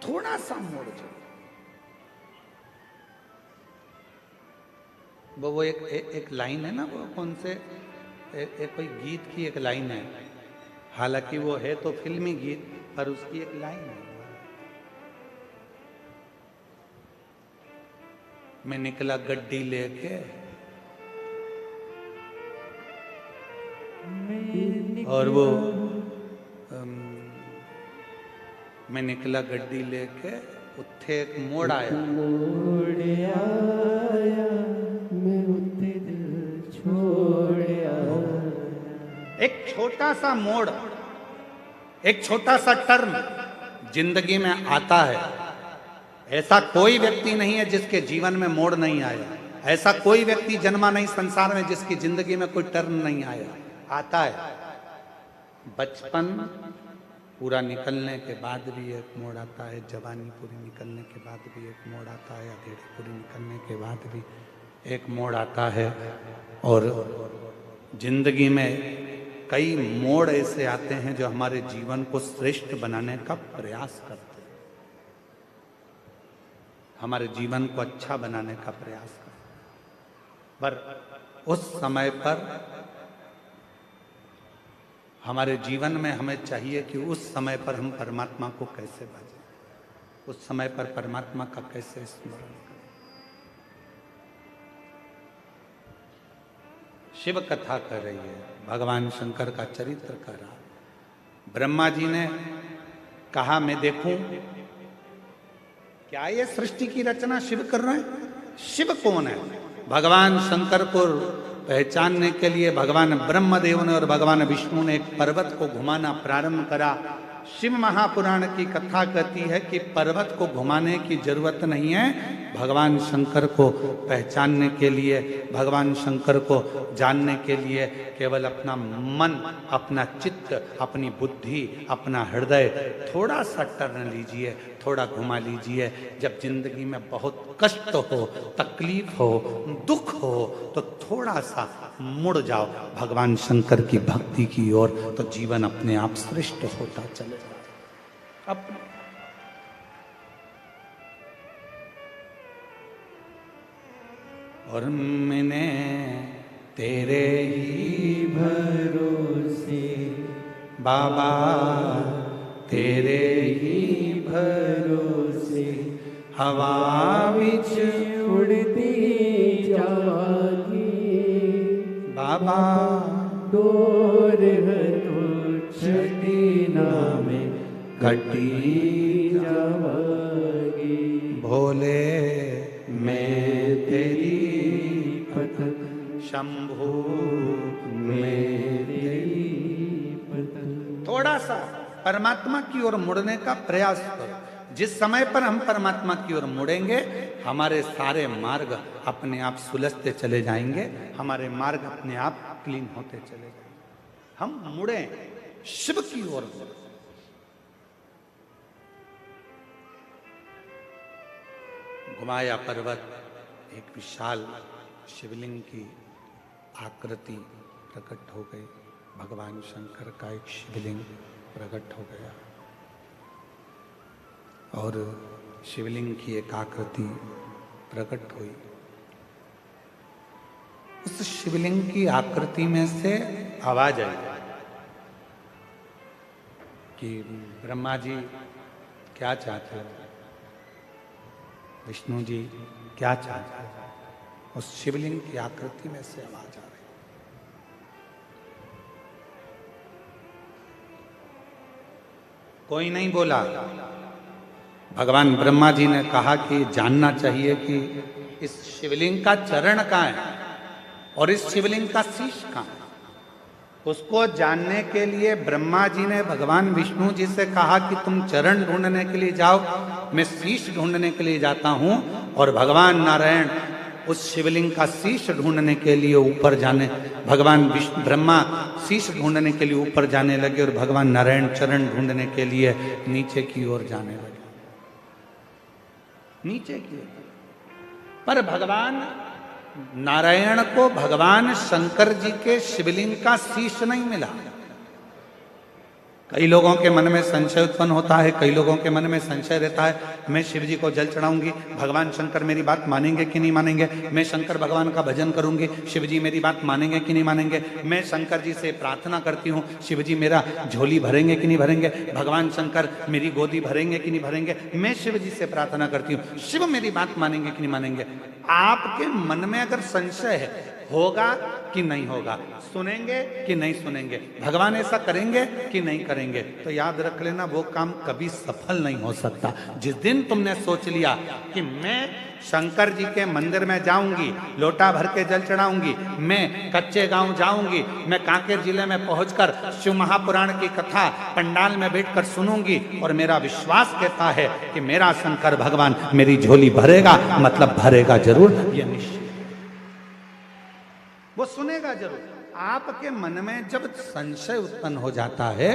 थोड़ा सा मोड़ जाओ। वो एक लाइन है ना, वो कौन से एक कोई गीत की एक लाइन है, हालांकि वो है तो फिल्मी गीत, पर उसकी एक लाइन है, मैं निकला गड्डी लेके, और वो मैं निकला गड्डी लेके, उत्थे एक मोड़ आया, मैं उत्थे दिल छोड़ आया। एक छोटा सा मोड़, एक छोटा सा टर्न जिंदगी में आता है। ऐसा कोई व्यक्ति नहीं है जिसके जीवन में मोड़ नहीं आया, ऐसा कोई व्यक्ति जन्मा नहीं संसार में जिसकी जिंदगी में कोई टर्न नहीं आया। आता है, बचपन पूरा निकलने के बाद भी एक मोड़ आता है, जवानी पूरी निकलने के बाद भी एक मोड़ आता है, अधेड़ी पूरी निकलने के बाद भी एक मोड़ आता है, और जिंदगी में कई मोड़ ऐसे आते हैं जो हमारे जीवन को श्रेष्ठ बनाने का प्रयास करते हैं, हमारे जीवन को अच्छा बनाने का प्रयास करते हैं। पर उस समय पर हमारे जीवन में हमें चाहिए कि उस समय पर हम परमात्मा को कैसे भजें, उस समय पर परमात्मा का कैसे स्मरण करें। शिव कथा कर रही है, भगवान शंकर का चरित्र कर रहा है। ब्रह्मा जी ने कहा मैं देखूं क्या ये सृष्टि की रचना शिव कर रहे हैं। शिव कौन है? भगवान शंकर को पहचानने के लिए भगवान ब्रह्मदेव ने और भगवान विष्णु ने एक पर्वत को घुमाना प्रारंभ करा। शिव महापुराण की कथा कहती है कि पर्वत को घुमाने की जरूरत नहीं है, भगवान शंकर को पहचानने के लिए, भगवान शंकर को जानने के लिए केवल अपना मन, अपना चित्त, अपनी बुद्धि, अपना हृदय थोड़ा सा टर्न लीजिए, थोड़ा घुमा लीजिए। जब जिंदगी में बहुत कष्ट हो, तकलीफ हो, दुख हो, तो थोड़ा सा मुड़ जाओ भगवान शंकर की भक्ति की ओर, तो जीवन अपने आप श्रेष्ठ होता चले जाए। और मैंने तेरे ही भरोसे बाबा, तेरे ही भरोसे हवा बिच उड़ती जागी बाबा, दूर है तो छठी नामे घटी जावागी। भोले मैं तेरी पतक शंभू मैं तेरी पतक। थोड़ा सा परमात्मा की ओर मुड़ने का प्रयास करो। जिस समय पर हम परमात्मा की ओर मुड़ेंगे, हमारे सारे मार्ग अपने आप सुलझते चले जाएंगे, हमारे मार्ग अपने आप क्लीन होते चले जाएंगे। हम मुड़े शिव की ओर। घुमाया पर्वत, एक विशाल शिवलिंग की आकृति प्रकट हो गई। भगवान शंकर का एक शिवलिंग प्रकट हो गया और शिवलिंग की एक आकृति प्रकट हुई। उस शिवलिंग की आकृति में से आवाज आई कि ब्रह्मा जी क्या चाहते हो, विष्णु जी क्या चाहते हो। उस शिवलिंग की आकृति में से आवाज आ रही। कोई नहीं बोला। भगवान ब्रह्मा जी ने कहा कि जानना चाहिए कि इस शिवलिंग का चरण कहाँ है और इस शिवलिंग का शीश कहाँ है। उसको जानने के लिए ब्रह्मा जी ने भगवान विष्णु जी से कहा कि तुम चरण ढूंढने के लिए जाओ, मैं शीश ढूंढने के लिए जाता हूं। और भगवान नारायण उस शिवलिंग का शीश ढूंढने के लिए ऊपर जाने, भगवान विष्णु ब्रह्मा शीश ढूंढने के लिए ऊपर जाने लगे और भगवान नारायण चरण ढूंढने के लिए नीचे की ओर जाने लगे, नीचे की ओर। पर भगवान नारायण को भगवान शंकर जी के शिवलिंग का शीश नहीं मिला। कई लोगों के मन में संशय उत्पन्न होता है, कई लोगों के मन में संशय रहता है, मैं शिव जी को जल चढ़ाऊंगी, भगवान शंकर मेरी बात मानेंगे कि नहीं मानेंगे, मैं शंकर भगवान का भजन करूंगी, शिव जी मेरी बात मानेंगे कि नहीं मानेंगे, मैं शंकर जी से प्रार्थना करती हूँ, शिव जी मेरा झोली भरेंगे कि नहीं भरेंगे, भगवान शंकर मेरी गोदी भरेंगे कि नहीं भरेंगे, मैं शिव जी से प्रार्थना करती हूँ, शिव मेरी बात मानेंगे कि नहीं मानेंगे। आपके मन में अगर संशय है, होगा कि नहीं होगा, सुनेंगे कि नहीं सुनेंगे, भगवान ऐसा करेंगे कि नहीं करेंगे, तो याद रख लेना वो काम कभी सफल नहीं हो सकता। जिस दिन तुमने सोच लिया कि मैं शंकर जी के मंदिर में जाऊंगी, लोटा भर के जल चढ़ाऊंगी, मैं कच्चे गांव जाऊंगी, मैं कांकेर जिले में पहुंचकर शिव महापुराण की कथा पंडाल में बैठकर सुनूंगी और मेरा विश्वास कहता है कि मेरा शंकर भगवान मेरी झोली भरेगा, मतलब भरेगा जरूर, ये निश्चित, वो सुनेगा जरूर। आपके मन में जब संशय उत्पन्न हो जाता है,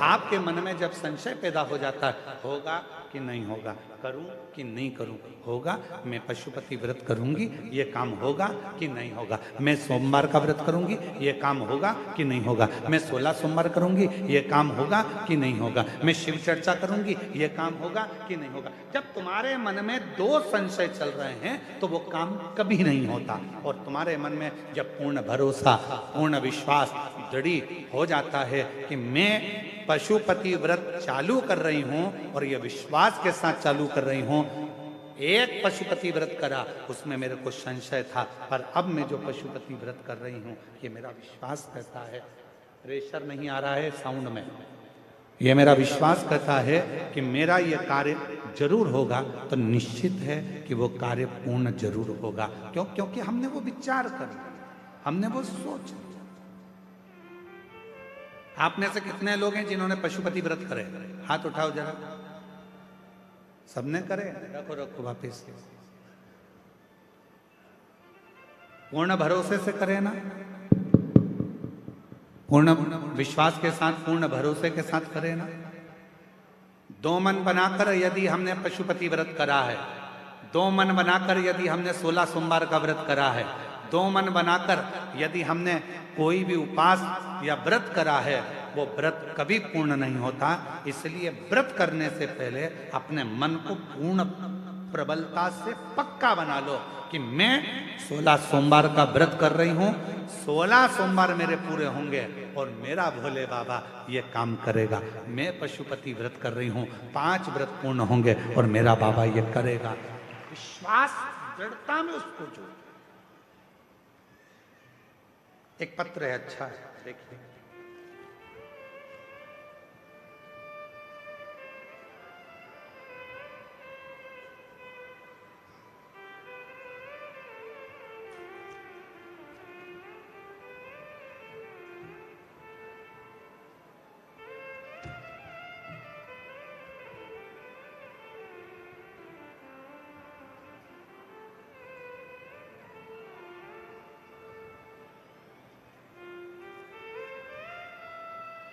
आपके मन में जब संशय पैदा हो जाता है, होगा कि नहीं होगा, करूं कि नहीं करूं, होगा, मैं पशुपति व्रत करूंगी, ये काम होगा कि नहीं होगा, मैं सोमवार का व्रत करूंगी, ये काम होगा कि नहीं होगा, मैं 16 सोमवार करूंगी, ये काम होगा कि नहीं होगा, मैं शिव चर्चा करूंगी, ये काम होगा कि नहीं होगा। जब तुम्हारे मन में दो संशय चल रहे हैं तो वो काम कभी नहीं होता। और तुम्हारे मन में जब पूर्ण भरोसा, पूर्ण विश्वास दृढ़ हो जाता है कि मैं पशुपति व्रत चालू कर रही हूं और ये विश्वास के साथ चालू कर रही हूं, एक पशुपति व्रत करा उसमें मेरे को संशय था, पर अब मैं जो पशुपति व्रत कर रही हूं ये मेरा विश्वास कहता है, प्रेशर नहीं आ रहा है साउंड में, ये मेरा विश्वास कहता है कि मेरा ये कार्य जरूर होगा, तो निश्चित है कि वो कार्य पूर्ण जरूर होगा। क्यों? क्योंकि हमने वो विचार कर लिया, हमने वो सोच लिया। आप में से कितने लोग हैं जिन्होंने पशुपति व्रत करे? हाथ उठाओ जरा। सबने करे? रखो रखो वापिस। पूर्ण भरोसे से करे ना, पूर्ण विश्वास के साथ, पूर्ण भरोसे के साथ करे ना। दो मन बनाकर यदि हमने पशुपति व्रत करा है, दो मन बनाकर यदि हमने 16 सोमवार का व्रत करा है, दो मन बनाकर यदि हमने कोई भी उपवास या व्रत करा है, वो व्रत कभी पूर्ण नहीं होता। इसलिए व्रत करने से पहले अपने मन को पूर्ण प्रबलता से पक्का बना लो कि मैं 16 सोमवार का व्रत कर रही हूं, 16 सोमवार मेरे पूरे होंगे और मेरा भोले बाबा ये काम करेगा। मैं पशुपति व्रत कर रही हूं, 5 व्रत पूर्ण होंगे और मेरा बाबा ये करेगा। विश्वास, दृढ़ता में उसको जोड़। एक पत्र है, अच्छा है, देखिए।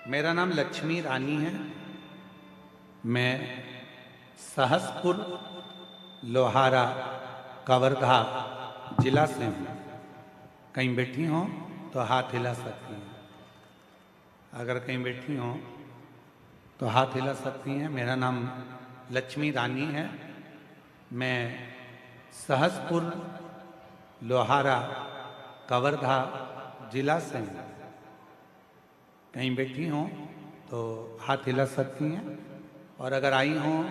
मेरा नाम लक्ष्मी रानी है। मैं सहसपुर लोहारा कवर्धा जिला से हूँ। कहीं बैठी हो तो हाथ हिला सकती हैं, अगर कहीं बैठी हो तो हाथ हिला सकती हैं। मेरा नाम लक्ष्मी रानी है। मैं सहसपुर लोहारा कवर्धा जिला से हूँ। कहीं बैठी हों तो हाथ हिला सकती हैं, और अगर आई हों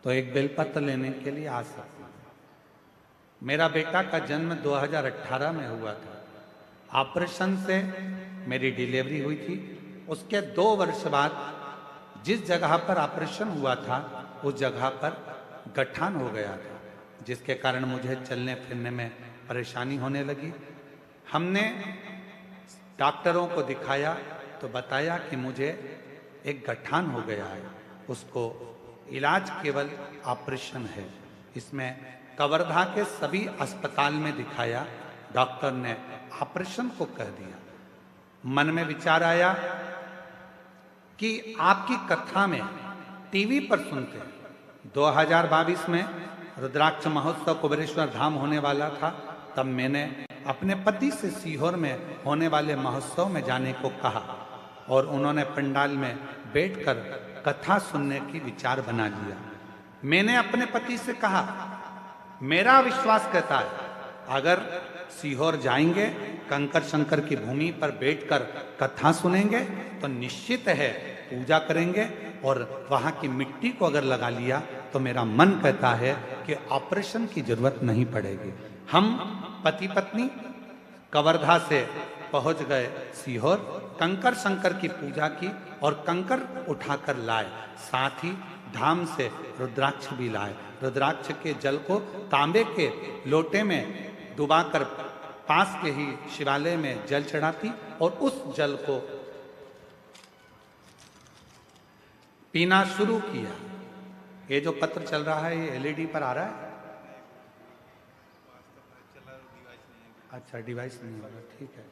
तो एक बेलपत्र लेने के लिए आ सकती हैं। मेरा बेटा का जन्म 2018 में हुआ था। ऑपरेशन से मेरी डिलीवरी हुई थी। उसके 2 वर्ष बाद जिस जगह पर ऑपरेशन हुआ था उस जगह पर गठान हो गया था, जिसके कारण मुझे चलने फिरने में परेशानी होने लगी। हमने डॉक्टरों को दिखाया तो बताया कि मुझे एक गठान हो गया है, उसको इलाज केवल ऑपरेशन है। इसमें कवर्धा के सभी अस्पताल में दिखाया, डॉक्टर ने ऑपरेशन को कह दिया। मन में विचार आया कि आपकी कथा में टीवी पर सुनते हैं, 2022 में रुद्राक्ष महोत्सव कुबेरेश्वर धाम होने वाला था, तब मैंने अपने पति से सीहोर में होने वाले महोत्सव में जाने को कहा और उन्होंने पंडाल में बैठकर कथा सुनने की विचार बना लिया। मैंने अपने पति से कहा, मेरा विश्वास कहता है अगर सीहोर जाएंगे, कंकर शंकर की भूमि पर बैठकर कथा सुनेंगे तो निश्चित है पूजा करेंगे, और वहाँ की मिट्टी को अगर लगा लिया तो मेरा मन कहता है कि ऑपरेशन की जरूरत नहीं पड़ेगी। हम पति पत्नी कवर्धा से पहुंच गए सीहोर, कंकर शंकर की पूजा की और कंकर उठाकर लाए, साथ ही धाम से रुद्राक्ष भी लाए। रुद्राक्ष के जल को तांबे के लोटे में डुबाकर पास के ही शिवालय में जल चढ़ाती और उस जल को पीना शुरू किया। ये जो पत्र चल रहा है ये एलईडी पर आ रहा है? अच्छा, डिवाइस नहीं होगा, ठीक है।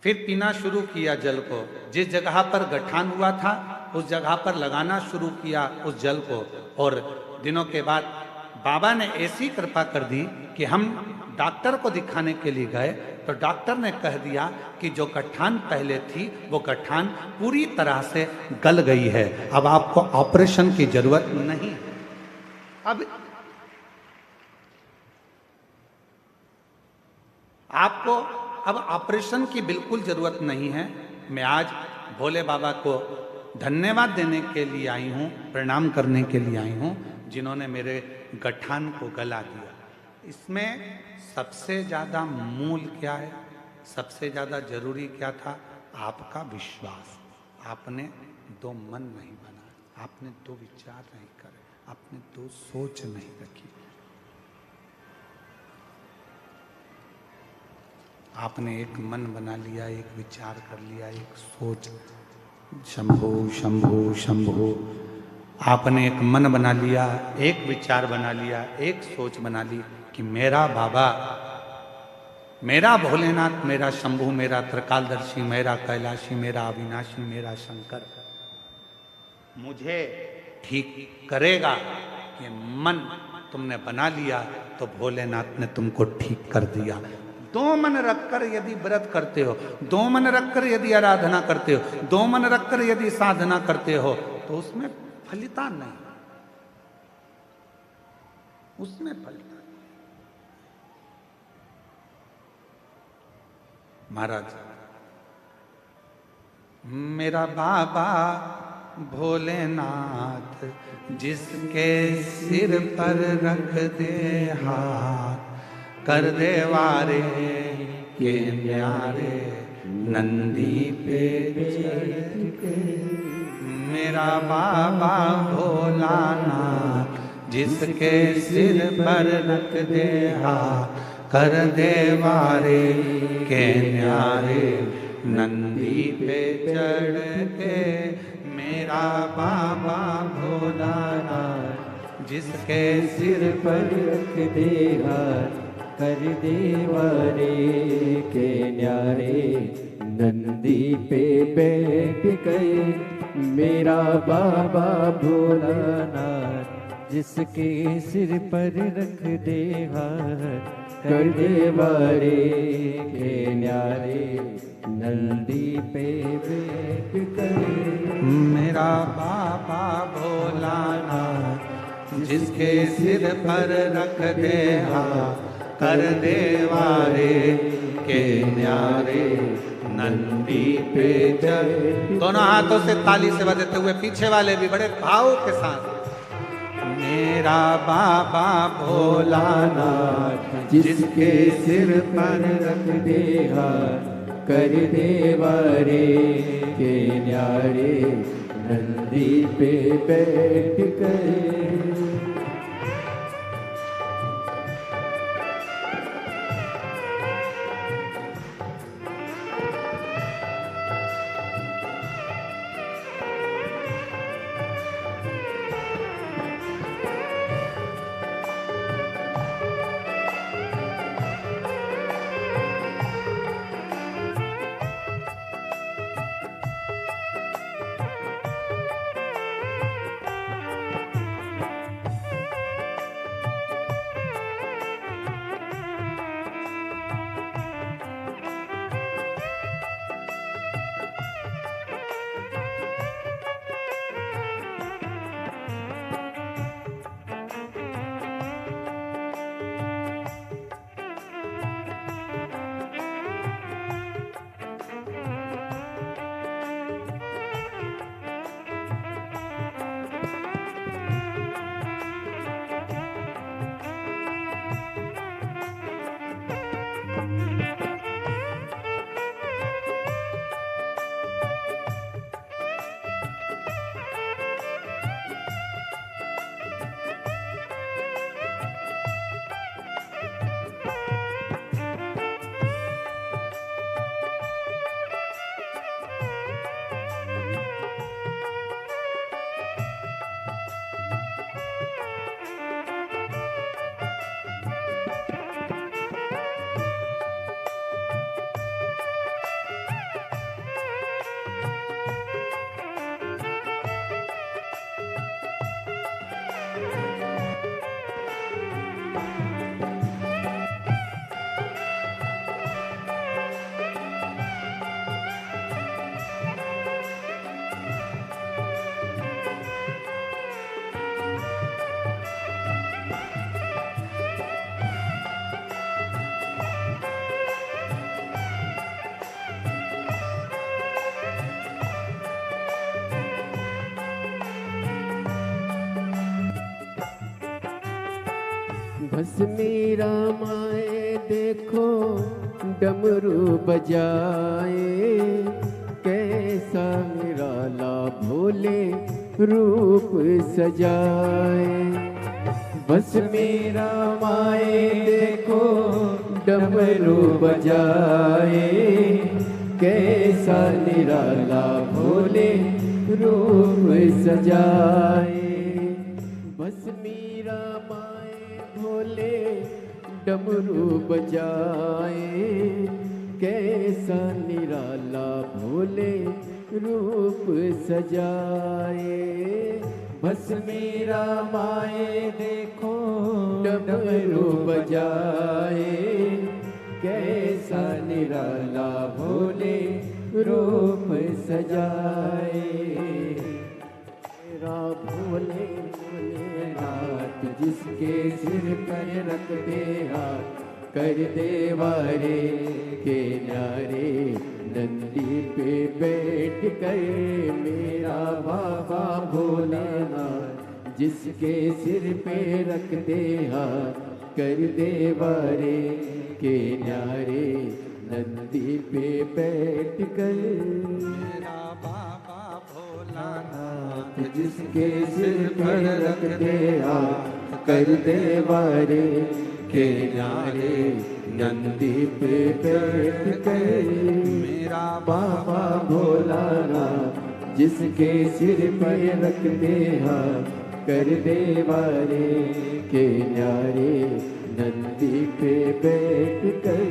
फिर पीना शुरू किया जल को। जिस जगह पर गठान हुआ था उस जगह पर लगाना शुरू किया उस जल को, और दिनों के बाद बाबा ने ऐसी कृपा कर दी कि हम डॉक्टर को दिखाने के लिए गए तो डॉक्टर ने कह दिया कि जो गठान पहले थी वो गठान पूरी तरह से गल गई है, अब आपको ऑपरेशन की जरूरत नहीं। अब आपको अब ऑपरेशन की बिल्कुल जरूरत नहीं है। मैं आज भोले बाबा को धन्यवाद देने के लिए आई हूँ, प्रणाम करने के लिए आई हूँ, जिन्होंने मेरे गठान को गला दिया। इसमें सबसे ज़्यादा मूल क्या है, सबसे ज़्यादा जरूरी क्या था? आपका विश्वास। आपने दो मन नहीं बनाए, आपने दो विचार नहीं करे, आपने दो सोच नहीं रखी, आपने एक मन बना लिया, एक विचार कर लिया, एक सोच, शंभो शंभो शंभो। आपने एक मन बना लिया, एक विचार बना लिया, एक सोच बना ली कि मेरा बाबा, मेरा भोलेनाथ, मेरा शंभु, मेरा त्रिकालदर्शी, मेरा कैलाशी, मेरा अविनाशी, मेरा शंकर मुझे ठीक करेगा। ये मन तुमने बना लिया तो भोलेनाथ ने तुमको ठीक कर दिया। दो मन रखकर यदि व्रत करते हो, दो मन रखकर यदि आराधना करते हो, दो मन रखकर यदि साधना करते हो तो उसमें फलिता नहीं, उसमें फलिता। महाराज, मेरा बाबा भोलेनाथ जिसके सिर पर रख दे हाथ, कर दे वारे के न्यारे नंदी पे चढ़ के। मेरा बाबा भोलानाथ जिसके सिर पर रख दे हाथ, कर दे वारे के न्यारे नंदी पे चढ़ के। मेरा बाबा भोलानाथ जिसके सिर पर रख दे हाथ, कर दे वारे के न्यारे नंदी पे बैठ गए। मेरा बाबा भोलानाथ जिसके सिर पर रख दे हाथ, कर दे वारे के न्यारे नंदी पे बैठ गए। मेरा बाबा भोलानाथ जिसके सिर पर रख दे हाथ, कर दे वारे के न्यारे नंदी पे चढ़। दोनों हाथों से ताली से बजाते हुए पीछे वाले भी बड़े भाव के साथ। मेरा बाबा भोलानाथ जिसके सिर पर रख दे हाथ, कर दे वारे के न्यारे नंदी पे बैठ गए। भस्मी रामाए देखो डमरू बजाए, कैसा निराला भोले रूप सजाए। भस्मी रामाए देखो डमरू बजाए, कैसा निराला भोले रूप सजाए। भस्मी रामाए भोले डमरू बजाए, कैसा निराला भोले रूप सजाए। भस्मी रामाए देखो डमरू बजाए, कैसा निराला भोले रूप सजाए। मेरा भोले भोलेनाथ जिसके सिर पर रखते हाथ, कर देवारे के न्यारे नंदी पे बैठ कर। मेरा बाबा भोलानाथ जिसके सिर पे रखते हाथ, कर देवारे के न्यारे नंदी पे बैठ कर। मेरा बाबा भोलानाथ जिसके सिर पर रखते हाथ, कर देवारे के न्यारे नंदी पे बैठ कर। मेरा बाबा भोलानाथ जिसके सिर पर रखते हाथ, कर देवारे के न्यारे नंदी पे बैठ कर।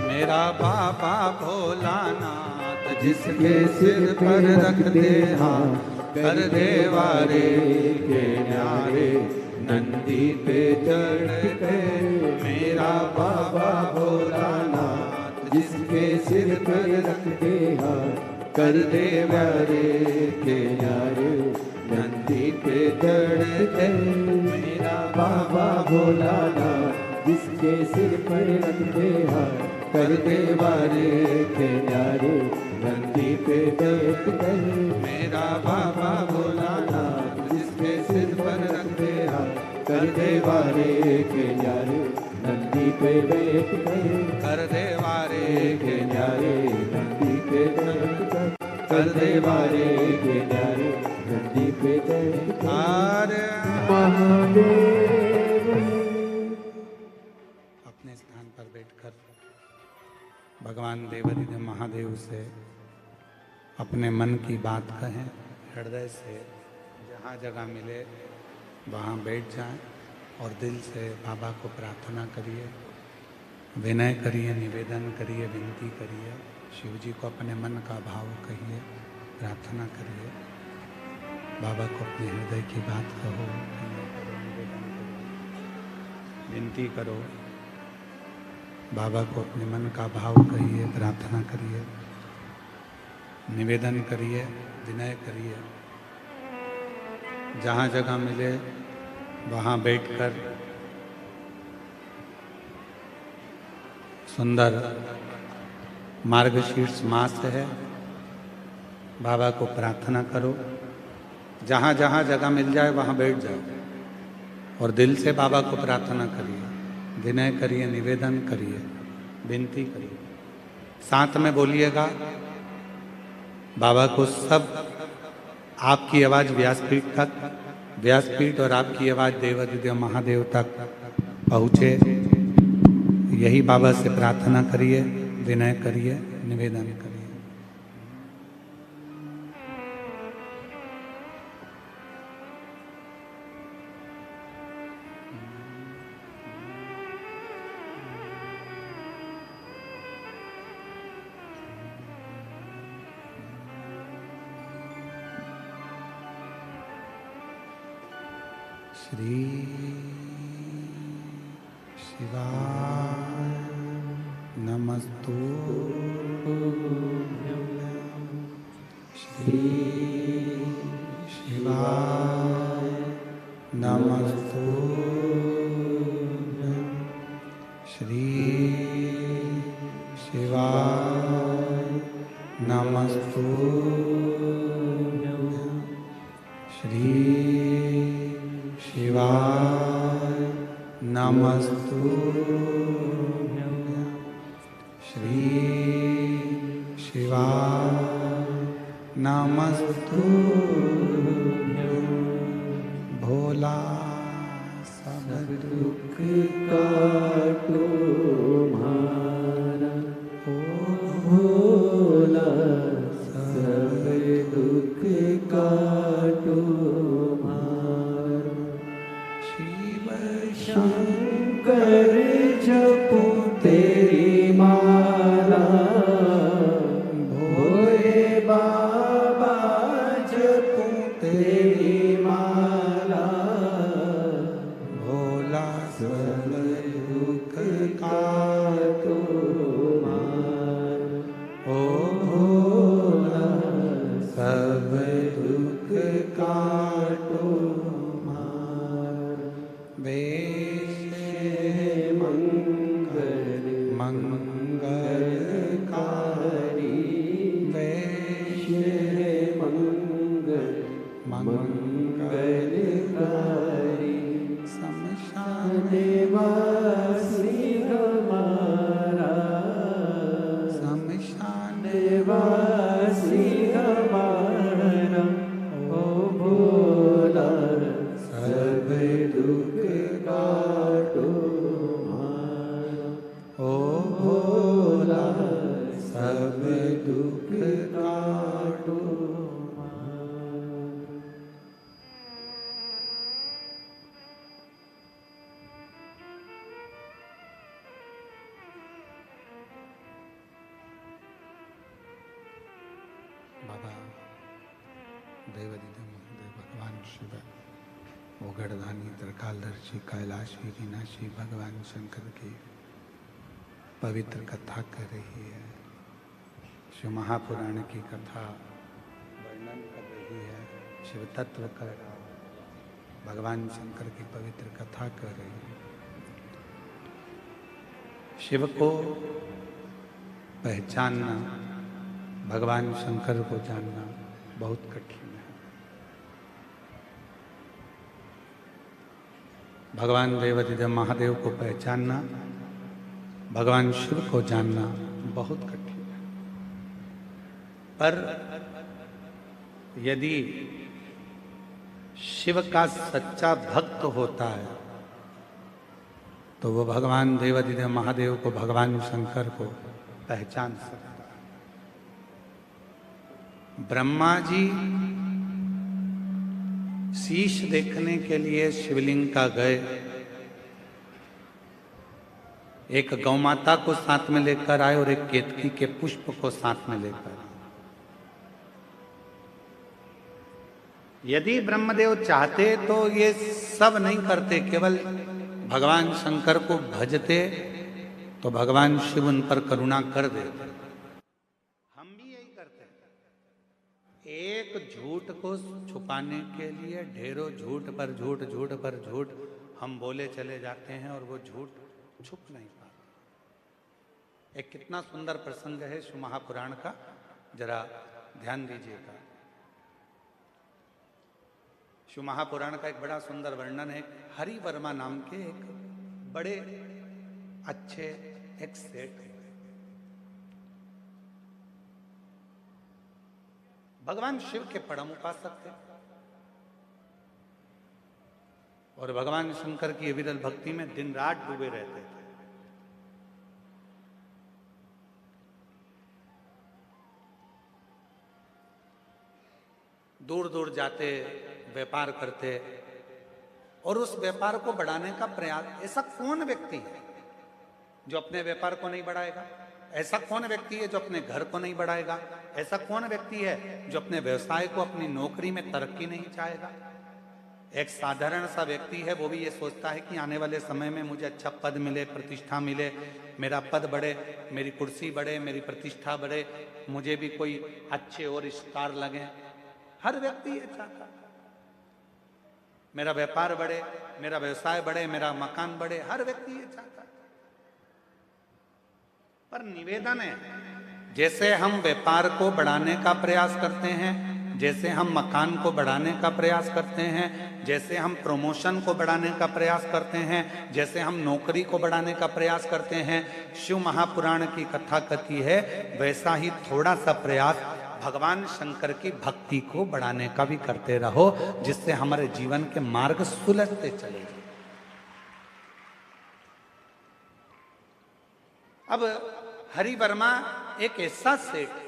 मेरा बाबा भोलानाथ जिसके सिर पर रखते हाथ, कर देवारे के न्यारे नंदी पे चढ़ के। मेरा बाबा भोलानाथ जिसके सिर पर रखते हाथ, कर देवारे के न्यारे नंदी पे चढ़ के। मेरा बाबा भोलानाथ जिसके सिर पर रखते हाथ, कर देवारे के न्यारे नंदी पे बैठ कर। मेरा बाबा भोलानाथ जिसके सिर पर रखते हाथ, कर देवारे के न्यारे नंदी नंदी पे बैठ कर देवारे के न्यारे नंदी पे बैठ कर देवारे के न्यारे नंदी पे बैठ आरे महादेव। अपने स्थान पर बैठकर भगवान देवाधिदेव महादेव से अपने मन की बात कहें, हृदय से जहाँ जगह मिले वहाँ बैठ जाएं और दिल से बाबा को प्रार्थना करिए, विनय करिए, निवेदन करिए, विनती करिए, शिव जी को अपने मन का भाव कहिए, प्रार्थना करिए, बाबा को अपने हृदय की बात कहो, विनय करो, निवेदन करो, विनती करो, बाबा को अपने मन का भाव कहिए, प्रार्थना करिए, निवेदन करिए, विनय करिए, जहाँ जगह मिले वहाँ बैठकर सुंदर मार्गशीर्ष मास है, बाबा को प्रार्थना करो, जहाँ जहाँ जगह मिल जाए वहाँ बैठ जाओ और दिल से बाबा को प्रार्थना करिए, विनय करिए, निवेदन करिए, विनती करिए, साथ में बोलिएगा। बाबा को सब आपकी आवाज़ व्यासपीठ तक, व्यासपीठ और आपकी आवाज़ देवाधिदेव महादेव तक पहुँचे, यही बाबा से प्रार्थना करिए, विनय करिए, निवेदन करिए। श्री शिवाय नमस्तुभ्यं। श्री शिवाय नमस्तुभ्यं। श्री शिवाय नमस्तुभ्यं। श्री शिवाय नमस्तुभ्यं। श्री शिवाय नमस्तुभ्यं। भोला सब दुख काटो मारा, ओ भोला सब दुख काटो मारा। शिव शंकर जपो तेरी माला, भोले बाबा जपो तेरी माला। भोला सब दुख काटो मारा, ओ भोला सब दुख काटो मारा। वेश मंगल मंगलकारी, वेश मंगल मंगलकारी। शमशान निवासी हमारा, शमशान निवासी हमारा, ओ भोला सब दुख काटो मारा। ओ भोला सब दुख काटो बाबा देवाधिदेव महादेव भगवान शिव ओगढ़धानी त्रिकालदर्शी कैलाशी विनाशी भगवान शंकर की पवित्र कथा कर रही है। शिव महापुराण की कथा वर्णन कर रही है, शिव तत्व कर रहा है, भगवान शंकर की पवित्र कथा कर रही है। शिव को पहचानना, भगवान शंकर को जानना बहुत कठिन है। भगवान देवाधिदेव महादेव को पहचानना भगवान शिव को जानना बहुत कठिन है। पर यदि शिव का सच्चा भक्त होता है तो वो भगवान देवाधिदेव महादेव को, भगवान शंकर को पहचान सकता है। ब्रह्मा जी शीश देखने के लिए शिवलिंग का गए, एक गौ माता को साथ में लेकर आए और एक केतकी के पुष्प को साथ में लेकर आए। यदि ब्रह्मदेव चाहते तो ये सब नहीं करते, केवल भगवान शंकर को भजते तो भगवान शिव उन पर करुणा कर देते। हम भी यही करते हैं। एक झूठ को छुपाने के लिए ढेरों झूठ पर झूठ, झूठ पर झूठ हम बोले चले जाते हैं और वो झूठ छुप नहीं पाता। एक कितना सुंदर प्रसंग है शिव महापुराण का, जरा ध्यान दीजिएगा। शिव महापुराण का एक बड़ा सुंदर वर्णन है। हरि वर्मा नाम के एक बड़े अच्छे एक सेठ है। भगवान शिव के परम उपासक थे और भगवान शंकर की विरल भक्ति में दिन रात डूबे रहते थे। दूर दूर जाते, व्यापार करते और उस व्यापार को बढ़ाने का प्रयास। ऐसा कौन व्यक्ति है जो अपने व्यापार को नहीं बढ़ाएगा? ऐसा कौन व्यक्ति है जो अपने घर को नहीं बढ़ाएगा? ऐसा कौन व्यक्ति है जो अपने व्यवसाय को, अपनी नौकरी में तरक्की नहीं चाहेगा? एक साधारण सा व्यक्ति है, वो भी ये सोचता है कि आने वाले समय में मुझे अच्छा पद मिले, प्रतिष्ठा मिले, मेरा पद बढ़े, मेरी कुर्सी बढ़े, मेरी प्रतिष्ठा बढ़े, मुझे भी कोई अच्छे और स्टार लगे। हर व्यक्ति ये चाहता है, मेरा व्यापार बढ़े, मेरा व्यवसाय बढ़े, मेरा मकान बढ़े। हर व्यक्ति ये चाहता है। पर निवेदन है, जैसे हम व्यापार को बढ़ाने का प्रयास करते हैं, जैसे हम मकान को बढ़ाने का प्रयास करते हैं, जैसे हम प्रमोशन को बढ़ाने का प्रयास करते हैं, जैसे हम नौकरी को बढ़ाने का प्रयास करते हैं, शिव महापुराण की कथा कथी है, वैसा ही थोड़ा सा प्रयास भगवान शंकर की भक्ति को बढ़ाने का भी करते रहो, जिससे हमारे जीवन के मार्ग सुलझते चले जाए। अब हरि वर्मा एक ऐसा सेठ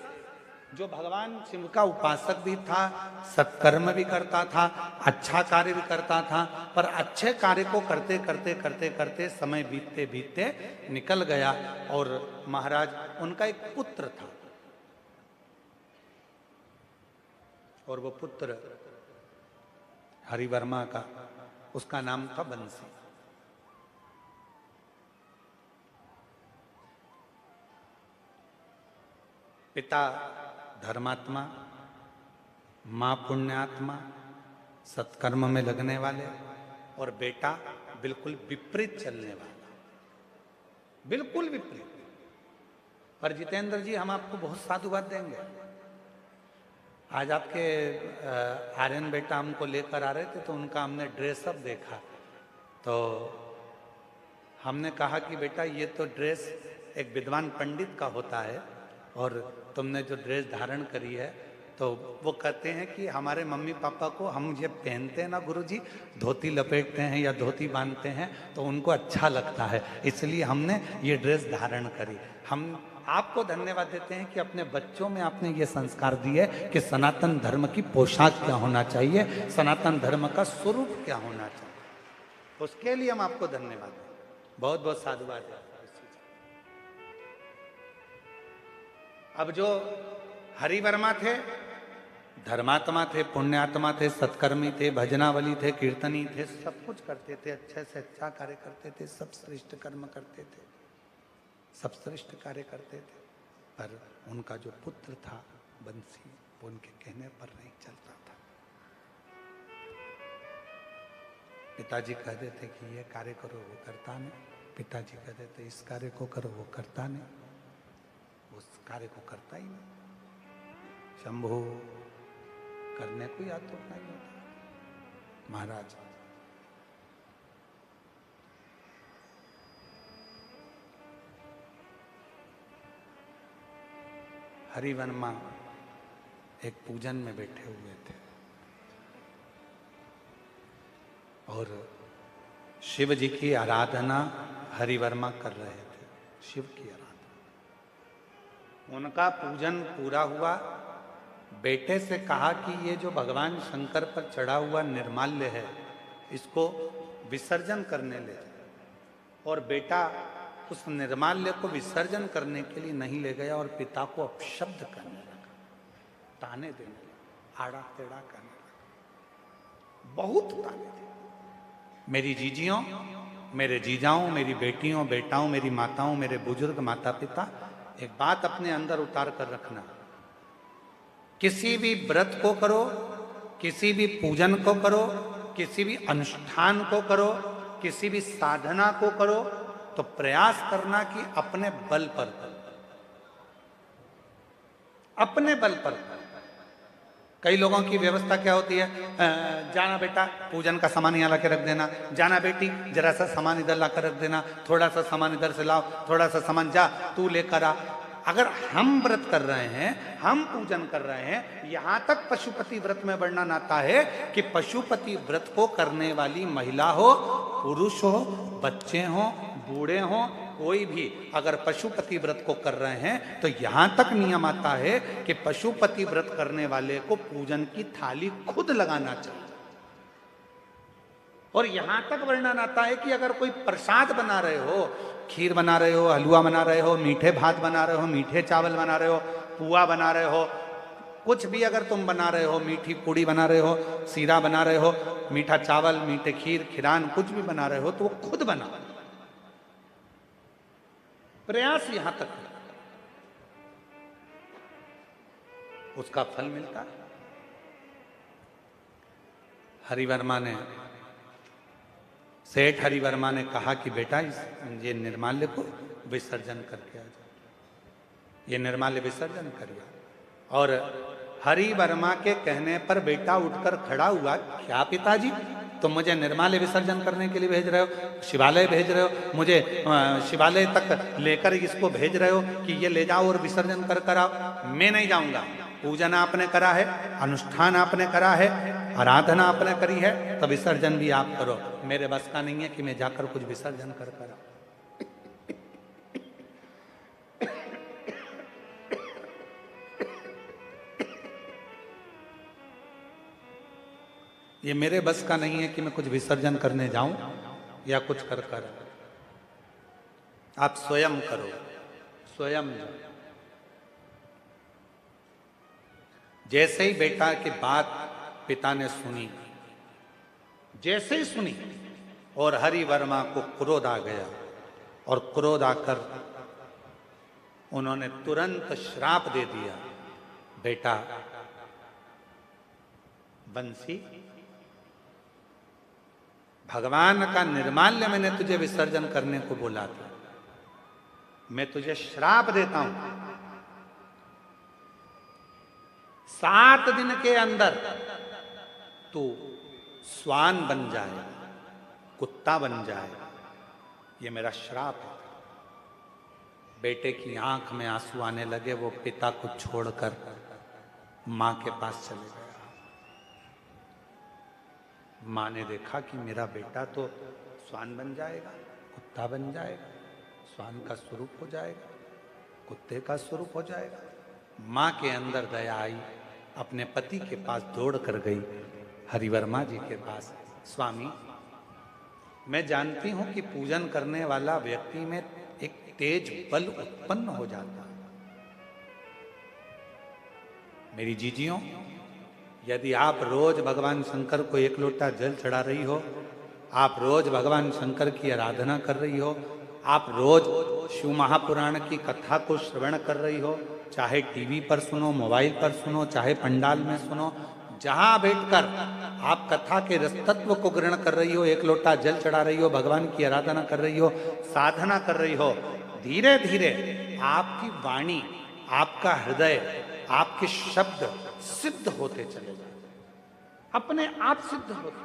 जो भगवान शिव का उपासक भी था, सत्कर्म भी करता था, अच्छा कार्य भी करता था, पर अच्छे कार्य को करते करते करते करते समय बीतते बीतते निकल गया। और महाराज, उनका एक पुत्र था और वो पुत्र हरि वर्मा का, उसका नाम था बंसी। पिता धर्मात्मा, मां पुण्यात्मा, सत्कर्म में लगने वाले, और बेटा बिल्कुल विपरीत चलने वाला, बिल्कुल विपरीत। पर जितेंद्र जी, हम आपको बहुत साधुवाद देंगे। आज आपके आर्यन बेटा हमको लेकर आ रहे थे तो उनका हमने ड्रेसअप देखा, तो हमने कहा कि बेटा ये तो ड्रेस एक विद्वान पंडित का होता है और तुमने जो ड्रेस धारण करी है, तो वो कहते हैं कि हमारे मम्मी पापा को हम ये पहनते हैं ना गुरुजी, धोती लपेटते हैं या धोती बांधते हैं तो उनको अच्छा लगता है, इसलिए हमने ये ड्रेस धारण करी। हम आपको धन्यवाद देते हैं कि अपने बच्चों में आपने ये संस्कार दिए कि सनातन धर्म की पोशाक क्या होना चाहिए, सनातन धर्म का स्वरूप क्या होना चाहिए। उसके लिए हम आपको धन्यवाद दें, बहुत बहुत साधुवाद है। अब जो हरि वर्मा थे, धर्मात्मा थे, पुण्यात्मा थे, सत्कर्मी थे, भजनावली थे, कीर्तनी थे, सब कुछ करते थे, अच्छे से अच्छा कार्य करते थे, सब श्रेष्ठ कर्म करते थे, सब श्रेष्ठ कार्य करते थे। पर उनका जो पुत्र था बंसी, वो उनके कहने पर नहीं चलता था। पिताजी कह देते कि ये कार्य करो, वो करता नहीं। पिताजी कह देते इस कार्य को करो, वो करता नहीं, उस कार्य को करता ही नहीं। शंभो करने को याद तो नहीं होता। महाराज, हरि वर्मा एक पूजन में बैठे हुए थे और शिव जी की आराधना हरि वर्मा कर रहे थे, शिव की आराधना। उनका पूजन पूरा हुआ। बेटे से कहा कि ये जो भगवान शंकर पर चढ़ा हुआ निर्माल्य है इसको विसर्जन करने ले जाओ। और बेटा उस निर्माल्य को विसर्जन करने के लिए नहीं ले गया और पिता को अपशब्द करने लगा, ताने देने लगा, आड़ा टेढ़ा करने लगा, बहुत ताने थे। मेरी जीजियों, मेरे जीजाओं, मेरी बेटियों, बेटाओं, मेरी माताओं, मेरे बुजुर्ग माता पिता, एक बात अपने अंदर उतार कर रखना। किसी भी व्रत को करो, किसी भी पूजन को करो, किसी भी अनुष्ठान को करो, किसी भी साधना को करो, तो प्रयास करना कि अपने बल पर करो, अपने बल पर करो। कई लोगों की व्यवस्था क्या होती है, जाना बेटा पूजन का सामान यहाँ ला के रख देना, जाना बेटी जरा सा सामान इधर ला कर रख देना, थोड़ा सा सामान इधर से लाओ, थोड़ा सा सामान जा तू लेकर आ। अगर हम व्रत कर रहे हैं, हम पूजन कर रहे हैं, यहां तक पशुपति व्रत में वर्णन आता है कि पशुपति व्रत को करने वाली महिला हो, पुरुष हो, बच्चे हो, बूढ़े हो, कोई भी अगर पशुपति व्रत को कर रहे हैं तो यहां तक नियम आता है कि पशुपति व्रत करने वाले को पूजन की थाली खुद लगाना चाहिए। और यहां तक वर्णन आता है कि अगर कोई प्रसाद बना रहे हो, खीर बना रहे हो, हलवा बना रहे हो, मीठे भात बना रहे हो, मीठे चावल बना रहे हो, पुआ बना रहे हो, कुछ भी अगर तुम बना रहे हो, मीठी पूड़ी बना रहे हो, सीरा बना रहे हो, मीठा चावल, मीठे खीर, खिरान कुछ भी बना रहे हो तो वो खुद बना। प्रयास यहां तक उसका फल मिलता है। हरिवर्मा ने, सेठ हरिवर्मा ने कहा कि बेटा ये निर्माल्य को विसर्जन करके आ जाओ, ये निर्माल्य विसर्जन करिए। और हरिवर्मा के कहने पर बेटा उठकर खड़ा हुआ, क्या पिताजी तुम मुझे निर्माल्य विसर्जन करने के लिए भेज रहे हो, शिवालय भेज रहे हो, मुझे शिवालय तक लेकर इसको भेज रहे हो कि ये ले जाओ और विसर्जन कर कर आओ। मैं नहीं जाऊंगा, पूजन आपने करा है, अनुष्ठान आपने करा है, आराधना आपने करी है, तो विसर्जन भी आप करो। मेरे बस का नहीं है कि मैं जाकर कुछ विसर्जन कर कर आऊं। ये मेरे बस का नहीं है कि मैं कुछ विसर्जन करने जाऊं या कुछ कर कर। आप स्वयं करो, स्वयं जाओ। जैसे ही बेटा की बात पिता ने सुनी, जैसे ही सुनी और हरिवर्मा को क्रोध आ गया और क्रोध आकर उन्होंने तुरंत श्राप दे दिया, बेटा बंसी भगवान का निर्माल्य मैंने तुझे विसर्जन करने को बोला था, मैं तुझे श्राप देता हूं 7 दिन के अंदर तू स्वान बन जाए, कुत्ता बन जाए, ये मेरा श्राप है। बेटे की आंख में आंसू आने लगे, वो पिता को छोड़कर मां के पास चले गए। मां ने देखा कि मेरा बेटा तो स्वान बन जाएगा, कुत्ता बन जाएगा, स्वान का स्वरूप हो जाएगा, कुत्ते का स्वरूप हो जाएगा। मां के अंदर दया आई, अपने पति के पास दौड़ कर गई, हरिवर्मा जी के पास। स्वामी, मैं जानती हूं कि पूजन करने वाला व्यक्ति में एक तेज बल उत्पन्न हो जाता है। मेरी जीजियों, यदि आप रोज भगवान शंकर को 1 लोटा जल चढ़ा रही हो, आप रोज भगवान शंकर की आराधना कर रही हो, आप रोज शिव महापुराण की कथा को श्रवण कर रही हो, चाहे टीवी पर सुनो, मोबाइल पर सुनो, चाहे पंडाल में सुनो, जहां बैठकर आप कथा के रस तत्व को ग्रहण कर रही हो, 1 लोटा जल चढ़ा रही हो, भगवान की आराधना कर रही हो, साधना कर रही हो, धीरे धीरे आपकी वाणी, आपका हृदय, आपके शब्द सिद्ध होते चले जाए, अपने आप सिद्ध होते।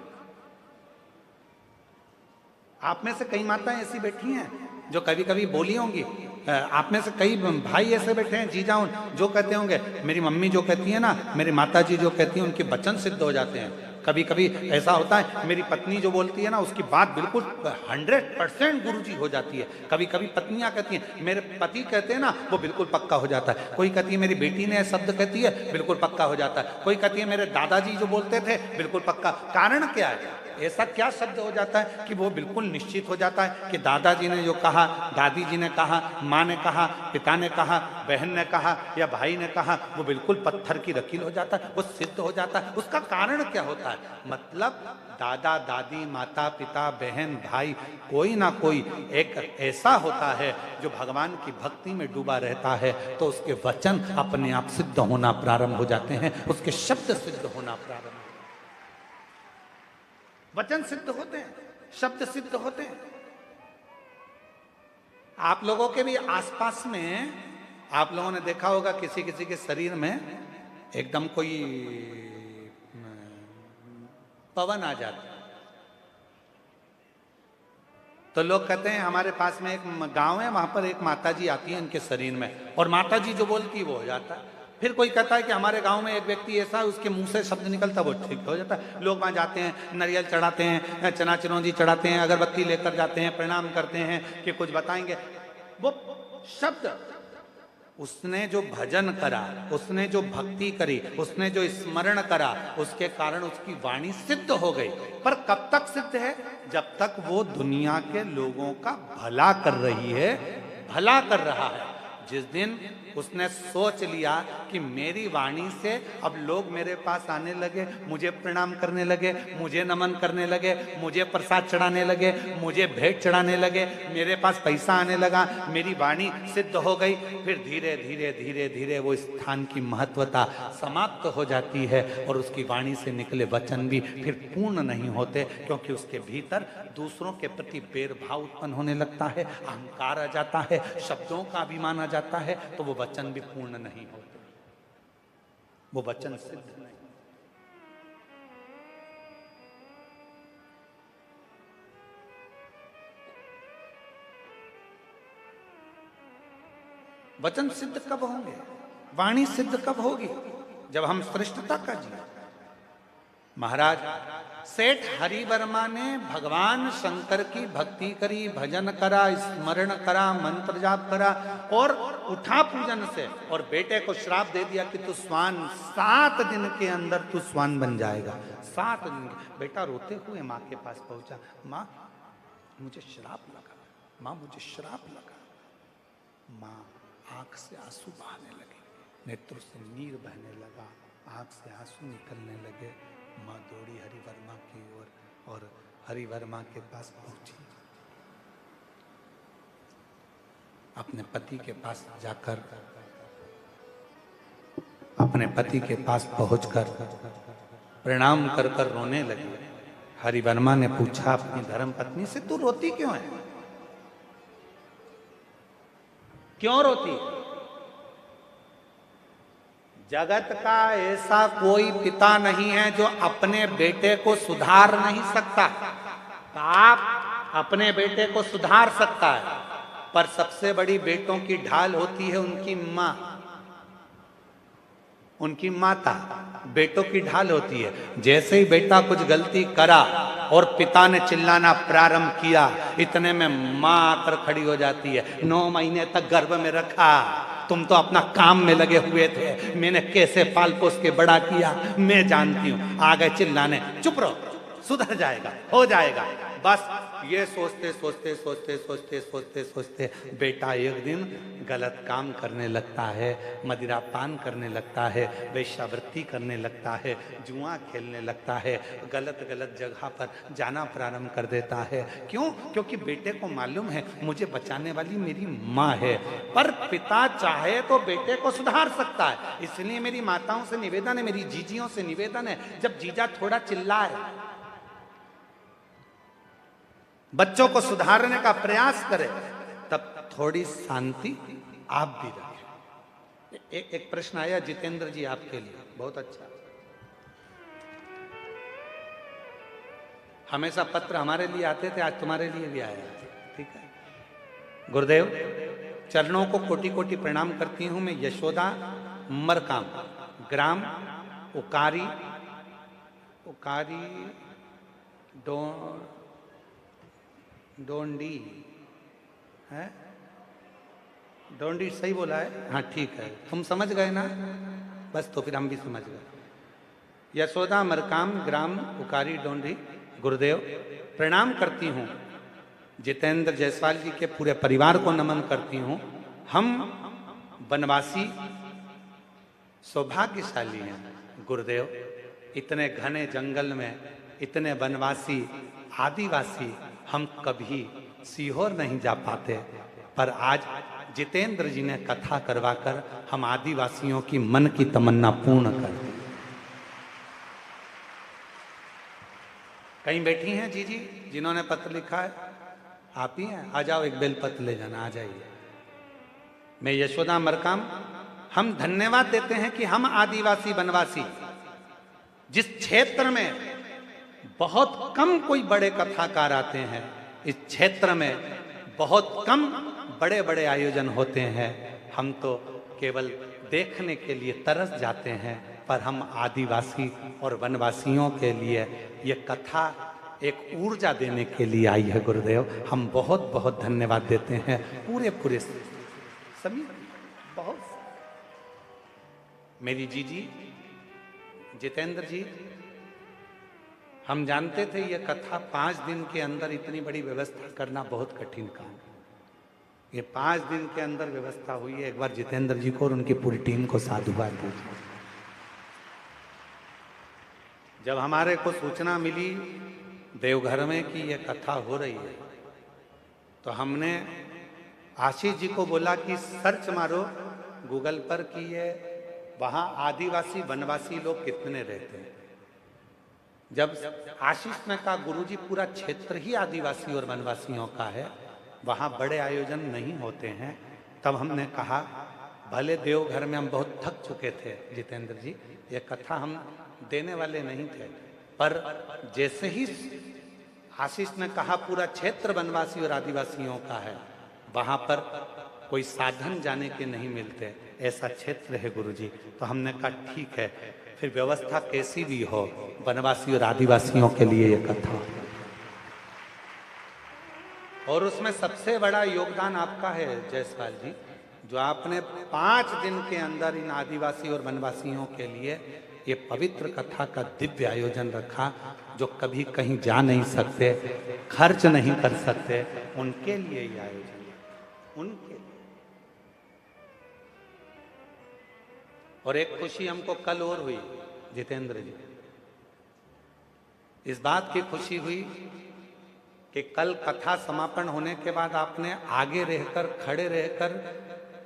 आप में से कई माताएं ऐसी बैठी हैं जो कभी कभी बोली होंगी, आप में से कई भाई ऐसे बैठे हैं जीजा जो कहते होंगे, मेरी मम्मी जो कहती है ना, मेरी माता जी जो कहती है, उनके वचन सिद्ध हो जाते हैं। कभी कभी ऐसा होता है, मेरी पत्नी जो बोलती है ना, उसकी बात बिल्कुल 100% गुरुजी हो जाती है। कभी कभी पत्नियां कहती हैं, मेरे पति कहते हैं ना, वो बिल्कुल पक्का हो जाता है। कोई कहती है मेरी बेटी ने शब्द कहती है, बिल्कुल पक्का हो जाता है। कोई कहती है मेरे दादाजी जो बोलते थे, बिल्कुल पक्का। कारण क्या है? ऐसा क्या शब्द हो जाता है कि वो बिल्कुल निश्चित हो जाता है कि दादाजी ने जो कहा, दादी जी ने कहा, माँ ने कहा, पिता ने कहा, बहन ने कहा या भाई ने कहा, वो बिल्कुल पत्थर की लकीर हो जाता है, वो सिद्ध हो जाता है। उसका कारण क्या होता है? मतलब दादा दादी, माता पिता, बहन भाई, कोई ना कोई एक ऐसा होता है जो भगवान की भक्ति में डूबा रहता है, तो उसके वचन अपने आप सिद्ध होना प्रारंभ हो जाते हैं, उसके शब्द सिद्ध होना प्रारंभ। वचन सिद्ध होते हैं, शब्द सिद्ध होते हैं। आप लोगों के भी आसपास में आप लोगों ने देखा होगा, किसी किसी के शरीर में एकदम कोई पवन आ जाता है, तो लोग कहते हैं हमारे पास में एक गांव है, वहां पर एक माताजी आती है इनके शरीर में, और माताजी जो बोलती है वो हो जाता है। फिर कोई कहता है कि हमारे गांव में एक व्यक्ति ऐसा है, उसके मुंह से शब्द निकलता, वो ठीक हो जाता है। लोग वहां जाते हैं, नारियल चढ़ाते हैं, चना चिरौंजी चढ़ाते हैं, अगरबत्ती लेकर जाते हैं, प्रणाम करते हैं कि कुछ बताएंगे। वो शब्द, उसने जो भजन करा, उसने जो भक्ति करी, उसने जो स्मरण करा, उसके कारण उसकी वाणी सिद्ध हो गई। पर कब तक सिद्ध है? जब तक वो दुनिया के लोगों का भला कर रही है, भला कर रहा है। जिस दिन उसने सोच लिया कि मेरी वाणी से अब लोग मेरे पास आने लगे, मुझे प्रणाम करने लगे, मुझे नमन करने लगे, मुझे प्रसाद चढ़ाने लगे, मुझे भेंट चढ़ाने लगे, मेरे पास पैसा आने लगा, मेरी वाणी सिद्ध हो गई, फिर धीरे धीरे धीरे धीरे वो स्थान की महत्वता समाप्त हो जाती है और उसकी वाणी से निकले वचन भी फिर पूर्ण नहीं होते, क्योंकि उसके भीतर दूसरों के प्रति भेदभाव उत्पन्न होने लगता है, अहंकार आ जाता है, शब्दों का अभिमान आ जाता है, तो वो वचन भी पूर्ण नहीं होते, वो वचन सिद्ध नहीं। वचन सिद्ध कब होंगे? वाणी सिद्ध कब होगी? जब हम श्रेष्ठता का जिए। महाराज सेठ हरिवर्मा ने भगवान शंकर की भक्ति करी, भजन करा, स्मरण करा, मंत्र जाप करा और उठा पूजन से, और बेटे को श्राप दे दिया कि तू स्वान, 7 दिन के अंदर तू स्वान बन जाएगा। 7 दिन। बेटा रोते हुए माँ के पास पहुंचा, माँ मुझे श्राप लगा, माँ मुझे श्राप लगा। माँ आंख से आंसू बहाने लगे, नेत्र से नीर बहने लगा, आंख से आंसू निकलने लगे। माँ दौड़ी हरिवर्मा की ओर और हरिवर्मा के पास पहुंची। अपने पति के पास जाकर, अपने पति के पास पहुंचकर प्रणाम कर कर रोने लगी। हरिवर्मा ने पूछा अपनी धर्म पत्नी से, तू रोती क्यों है? क्यों रोती? जगत का ऐसा कोई पिता नहीं है जो अपने बेटे को सुधार नहीं सकता। बाप अपने बेटे को सुधार सकता है, पर सबसे बड़ी बेटों की ढाल होती है उनकी माँ, उनकी माता बेटों की ढाल होती है। जैसे ही बेटा कुछ गलती करा और पिता ने चिल्लाना प्रारंभ किया, इतने में माँ आकर खड़ी हो जाती है। 9 महीने तक गर्भ में रखा, तुम तो अपना काम में लगे हुए थे, मैंने कैसे पाल पोस के बड़ा किया मैं जानती हूं। आ गए चिल्लाने, चुप रहो, सुधर जाएगा, हो जाएगा। बस ये सोचते सोचते सोचते सोचते सोचते सोचते बेटा एक दिन गलत काम करने लगता है, मदिरा पान करने लगता है, वेश्यावृत्ति करने लगता है, जुआ खेलने लगता है, गलत गलत जगह पर जाना प्रारंभ कर देता है। क्यों? क्योंकि बेटे को मालूम है मुझे बचाने वाली मेरी माँ है, पर पिता चाहे तो बेटे को सुधार सकता है। इसलिए मेरी माताओं से निवेदन है, मेरी जीजियों से निवेदन है, जब जीजा थोड़ा चिल्लाए, बच्चों को सुधारने का प्रयास करें, तब थोड़ी शांति आप भी रखें। एक प्रश्न आया जितेंद्र जी आपके लिए, बहुत अच्छा। हमेशा पत्र हमारे लिए आते थे, आज तुम्हारे लिए भी आया। ठीक है गुरुदेव, चरणों को कोटि कोटि प्रणाम करती हूँ। मैं यशोदा मरकाम, ग्राम उकारी डोंडी है, डोंडी सही बोला है? हाँ ठीक है, तुम समझ गए ना, बस तो फिर हम भी समझ गए। यशोदा मरकाम, ग्राम उकारी डोंडी, गुरुदेव प्रणाम करती हूँ। जितेंद्र जायसवाल जी के पूरे परिवार को नमन करती हूँ। हम वनवासी सौभाग्यशाली हैं गुरुदेव। इतने घने जंगल में इतने वनवासी आदिवासी हम कभी सीहोर नहीं जा पाते, पर आज जितेंद्र जी ने कथा करवाकर हम आदिवासियों की मन की तमन्ना पूर्ण कर दी। कहीं बैठी हैं जी जिन्होंने पत्र लिखा है? आप ही हैं? आ जाओ, एक बेलपत्र ले जाना, आ जाइए। मैं यशोदा मरकाम, हम धन्यवाद देते हैं कि हम आदिवासी वनवासी जिस क्षेत्र में बहुत कम कोई बड़े कथाकार आते हैं, इस क्षेत्र में बहुत कम बड़े बड़े आयोजन होते हैं, हम तो केवल देखने के लिए तरस जाते हैं, पर हम आदिवासी और वनवासियों के लिए ये कथा एक ऊर्जा देने के लिए आई है गुरुदेव। हम बहुत बहुत धन्यवाद देते हैं पूरे सभी। बहुत मेरी जी जितेंद्र जी, हम जानते थे ये कथा 5 दिन के अंदर इतनी बड़ी व्यवस्था करना बहुत कठिन काम। ये 5 दिन के अंदर व्यवस्था हुई है। एक बार जितेंद्र जी को और उनकी पूरी टीम को साधुवाद दीजिए। जब हमारे को सूचना मिली देवघर में कि ये कथा हो रही है, तो हमने आशीष जी को बोला कि सर्च मारो गूगल पर कि ये वहाँ आदिवासी वनवासी लोग कितने रहते हैं। जब आशीष ने कहा गुरुजी पूरा क्षेत्र ही आदिवासी और वनवासियों का है, वहाँ बड़े आयोजन नहीं होते हैं, तब हमने कहा भले देवघर में हम बहुत थक चुके थे जितेंद्र जी, ये कथा हम देने वाले नहीं थे, पर जैसे ही आशीष ने कहा पूरा क्षेत्र वनवासी और आदिवासियों का है, वहाँ पर कोई साधन जाने के नहीं मिलते, ऐसा क्षेत्र है गुरुजी। तो हमने कहा ठीक है, फिर व्यवस्था कैसी भी हो, वनवासी और आदिवासियों के लिए ये कथा। और उसमें सबसे बड़ा योगदान आपका है जायसवाल जी, जो आपने 5 दिन के अंदर इन आदिवासी और वनवासियों के लिए ये पवित्र कथा का दिव्य आयोजन रखा, जो कभी कहीं जा नहीं सकते, खर्च नहीं कर सकते, उनके लिए ये आयोजन, उनके लिए। और एक खुशी हमको कल और हुई जितेंद्र जी, इस बात की खुशी हुई कि कल कथा समापन होने के बाद आपने आगे रहकर, खड़े रहकर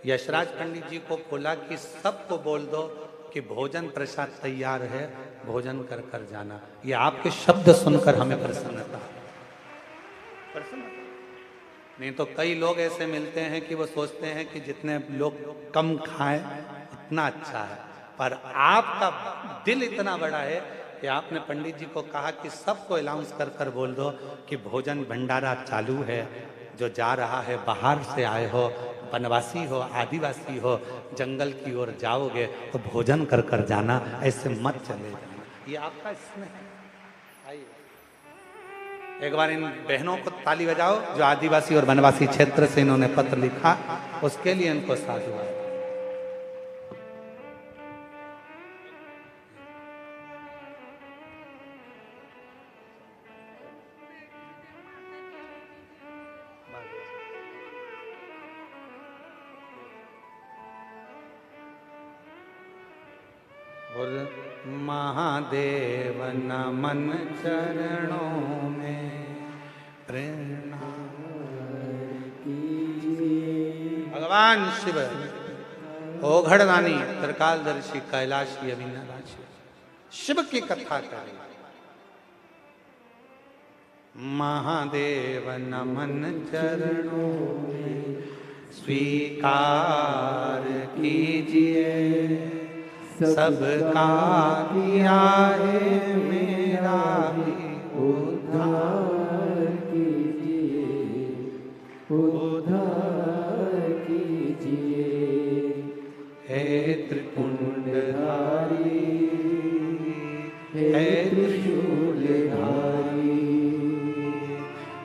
यशराज पंडित जी को बोला कि सबको बोल दो कि भोजन प्रसाद तैयार है, भोजन कर कर जाना। ये आपके शब्द सुनकर हमें प्रसन्नता। नहीं तो कई लोग ऐसे मिलते हैं कि वो सोचते हैं कि जितने लोग कम खाएं उतना अच्छा है, पर आपका दिल इतना बड़ा है कि आपने पंडित जी को कहा कि सबको अनाउंस कर कर बोल दो कि भोजन भंडारा चालू है, जो जा रहा है बाहर से आए हो, वनवासी हो, आदिवासी हो, जंगल की ओर जाओगे तो भोजन कर कर जाना, ऐसे मत चले जाना। ये आपका स्नेह है। आइए एक बार इन बहनों को ताली बजाओ जो आदिवासी और वनवासी क्षेत्र से इन्होंने पत्र लिखा, उसके लिए इनको साधुवाद। और महादेव नमन चरणों में प्रेरणा भगवान शिव ओघड़दानी त्रिकालदर्शी कैलाशी अविनाशी शिव की कथा करें। महादेव नमन चरणों में स्वीकार कीजिए, सबका किया है मेरा भी उद्धार कीजिए, उद्धार कीजिए। त्रिपुंडधारी, हे त्रिशूलधारी,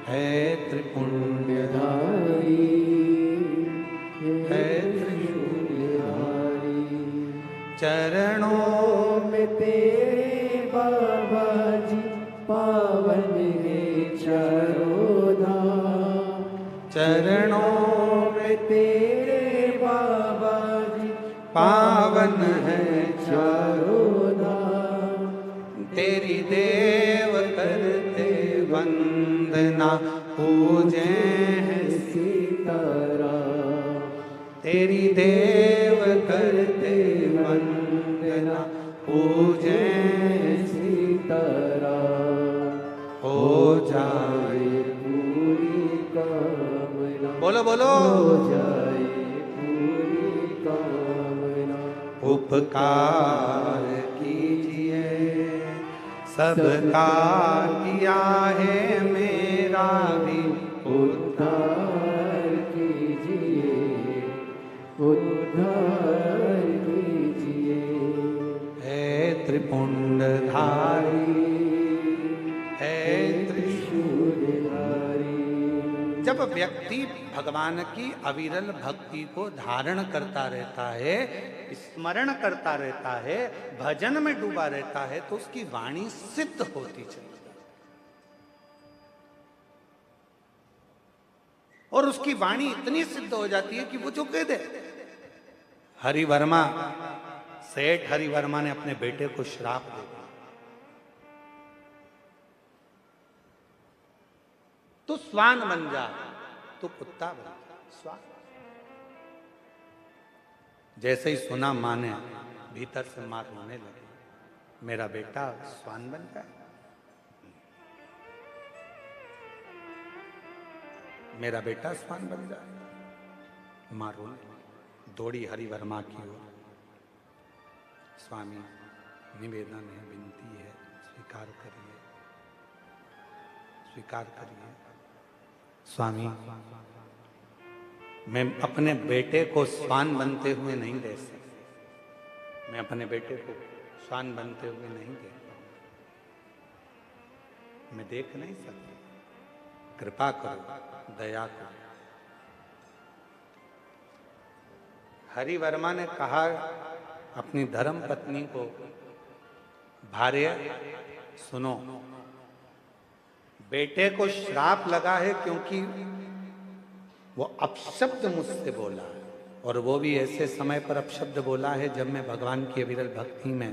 हे त्रिपुंडधारी, हे त्रिशूलधारी। चरणों में तेरे बाबा जी पावन है चारों धाम। चरणों में तेरे बाबा जी पावन है चारों धाम। तेरी देव करते वंदना पूजे हैं सीताराम, तेरी देव करते वंदना पूजे हैं सीताराम। हो जाए पूरी कामना, बोलो बोलो हो जाए पूरी कामना। उपकार कीजिए सबका किया है मेरा भी उद्धार कीजिए, उद्धार कीजिए। हे त्रिपुंडधारी, हे त्रिशूलधारी। जब व्यक्ति भगवान की अविरल भक्ति को धारण करता रहता है, स्मरण करता रहता है, भजन में डूबा रहता है, तो उसकी वाणी सिद्ध होती चली जाती है। और उसकी वाणी इतनी सिद्ध हो जाती है कि वो जो कह दे। हरिवर्मा, सेठ हरिवर्मा ने अपने बेटे को श्राप दे दिया, तो स्वान बन जा, तो कुत्ता बन जा, स्वान। जैसे ही सुना मां ने, भीतर से मां रोने लगी, मेरा बेटा स्वान बन जाए, मेरा बेटा स्वान बन जाए। मां रोने लगी, दौड़ी हरिवर्मा की ओर। स्वामी, निवेदन है, विनती है, स्वीकार करिए, स्वीकार करिए। स्वामी, मैं अपने बेटे को स्वान बनते हुए नहीं देख सकता, मैं अपने बेटे को स्वान बनते हुए नहीं देख पाऊंगा, मैं देख नहीं सकता, कृपा करो, दया करो। हरिवर्मा ने कहा अपनी धर्म पत्नी को, भार्य सुनो, बेटे को श्राप लगा है क्योंकि वो अपशब्द मुझसे बोला है, और वो भी ऐसे समय पर अपशब्द बोला है जब मैं भगवान की अविरल भक्ति में,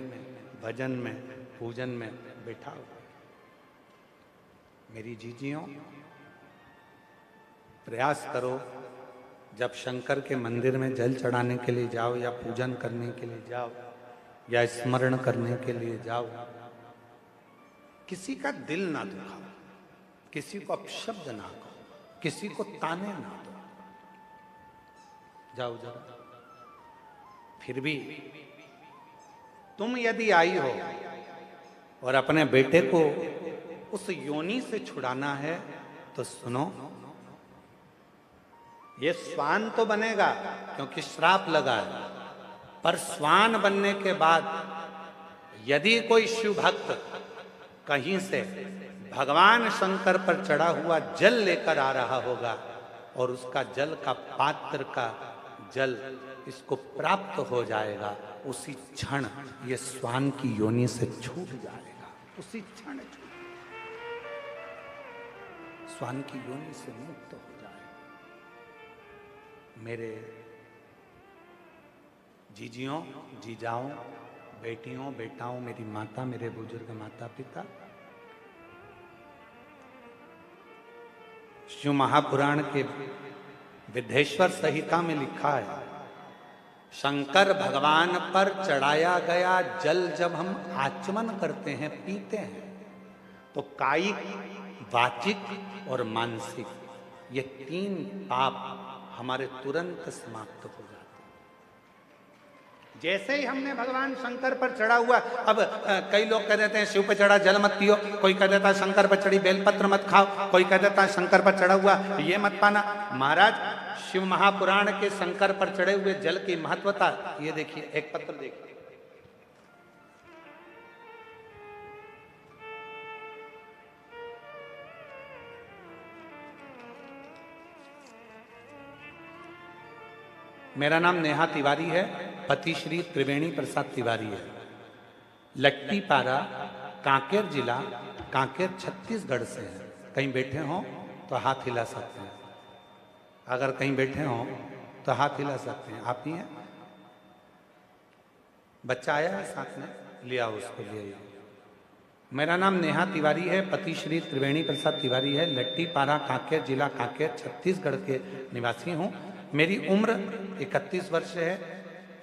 भजन में, पूजन में बैठा हुआ। मेरी जीजियों, प्रयास करो, जब शंकर के मंदिर में जल चढ़ाने के लिए जाओ, या पूजन करने के लिए जाओ, या स्मरण करने के लिए जाओ, किसी का दिल ना दुखाओ, किसी को अपशब्द ना कहो, किसी को ताने ना दो। जाओ जरा। फिर भी तुम यदि आई हो और अपने बेटे को उस योनि से छुड़ाना है, तो सुनो, ये स्वान तो बनेगा क्योंकि श्राप लगा है, पर स्वान बनने के बाद यदि कोई शिव भक्त कहीं से भगवान शंकर पर चढ़ा हुआ जल लेकर आ रहा होगा, और उसका जल का पात्र का जल इसको प्राप्त हो जाएगा, उसी क्षण ये स्वान की योनि से छूट जाएगा, उसी क्षण स्वान की योनि से मुक्त हो जाएगा। मेरे जीजियों, जीजाओं, बेटियों, बेटाओं, मेरी माता, मेरे बुजुर्ग माता पिता, शिव महापुराण के विद्धेश्वर संहिता में लिखा है, शंकर भगवान पर चढ़ाया गया जल जब हम आचमन करते हैं, पीते हैं, तो कायिक, वाचिक और मानसिक ये 3 पाप हमारे तुरंत समाप्त हो जाते हैं। जैसे ही हमने भगवान शंकर पर चढ़ा हुआ, अब कई लोग कह देते हैं शिव पर चढ़ा जल मत पियो, कोई कह देता है शंकर पर चढ़ी बेलपत्र मत खाओ, कोई कह देता है शंकर पर चढ़ा हुआ ये मत पाना। महाराज, शिव महापुराण के शंकर पर चढ़े हुए जल की महत्वता। ये देखिए, एक पत्र देखिए। मेरा नाम नेहा तिवारी है, पति श्री त्रिवेणी प्रसाद तिवारी है। लट्टीपारा, कांकेर जिला, कांकेर छत्तीसगढ़ से है। कहीं बैठे हों तो हाथ हिला सकते हैं। अगर कहीं बैठे हों तो हाथ हिला सकते हैं। आप ही हैं? बच्चा आया है साथ में, लिया उसको, ले आइए। मेरा नाम नेहा तिवारी है, पति श्री त्रिवेणी प्रसाद तिवारी है। लट्टीपारा, कांकेर जिला, कांकेर छत्तीसगढ़ के निवासी हूँ। मेरी उम्र 31 वर्ष है।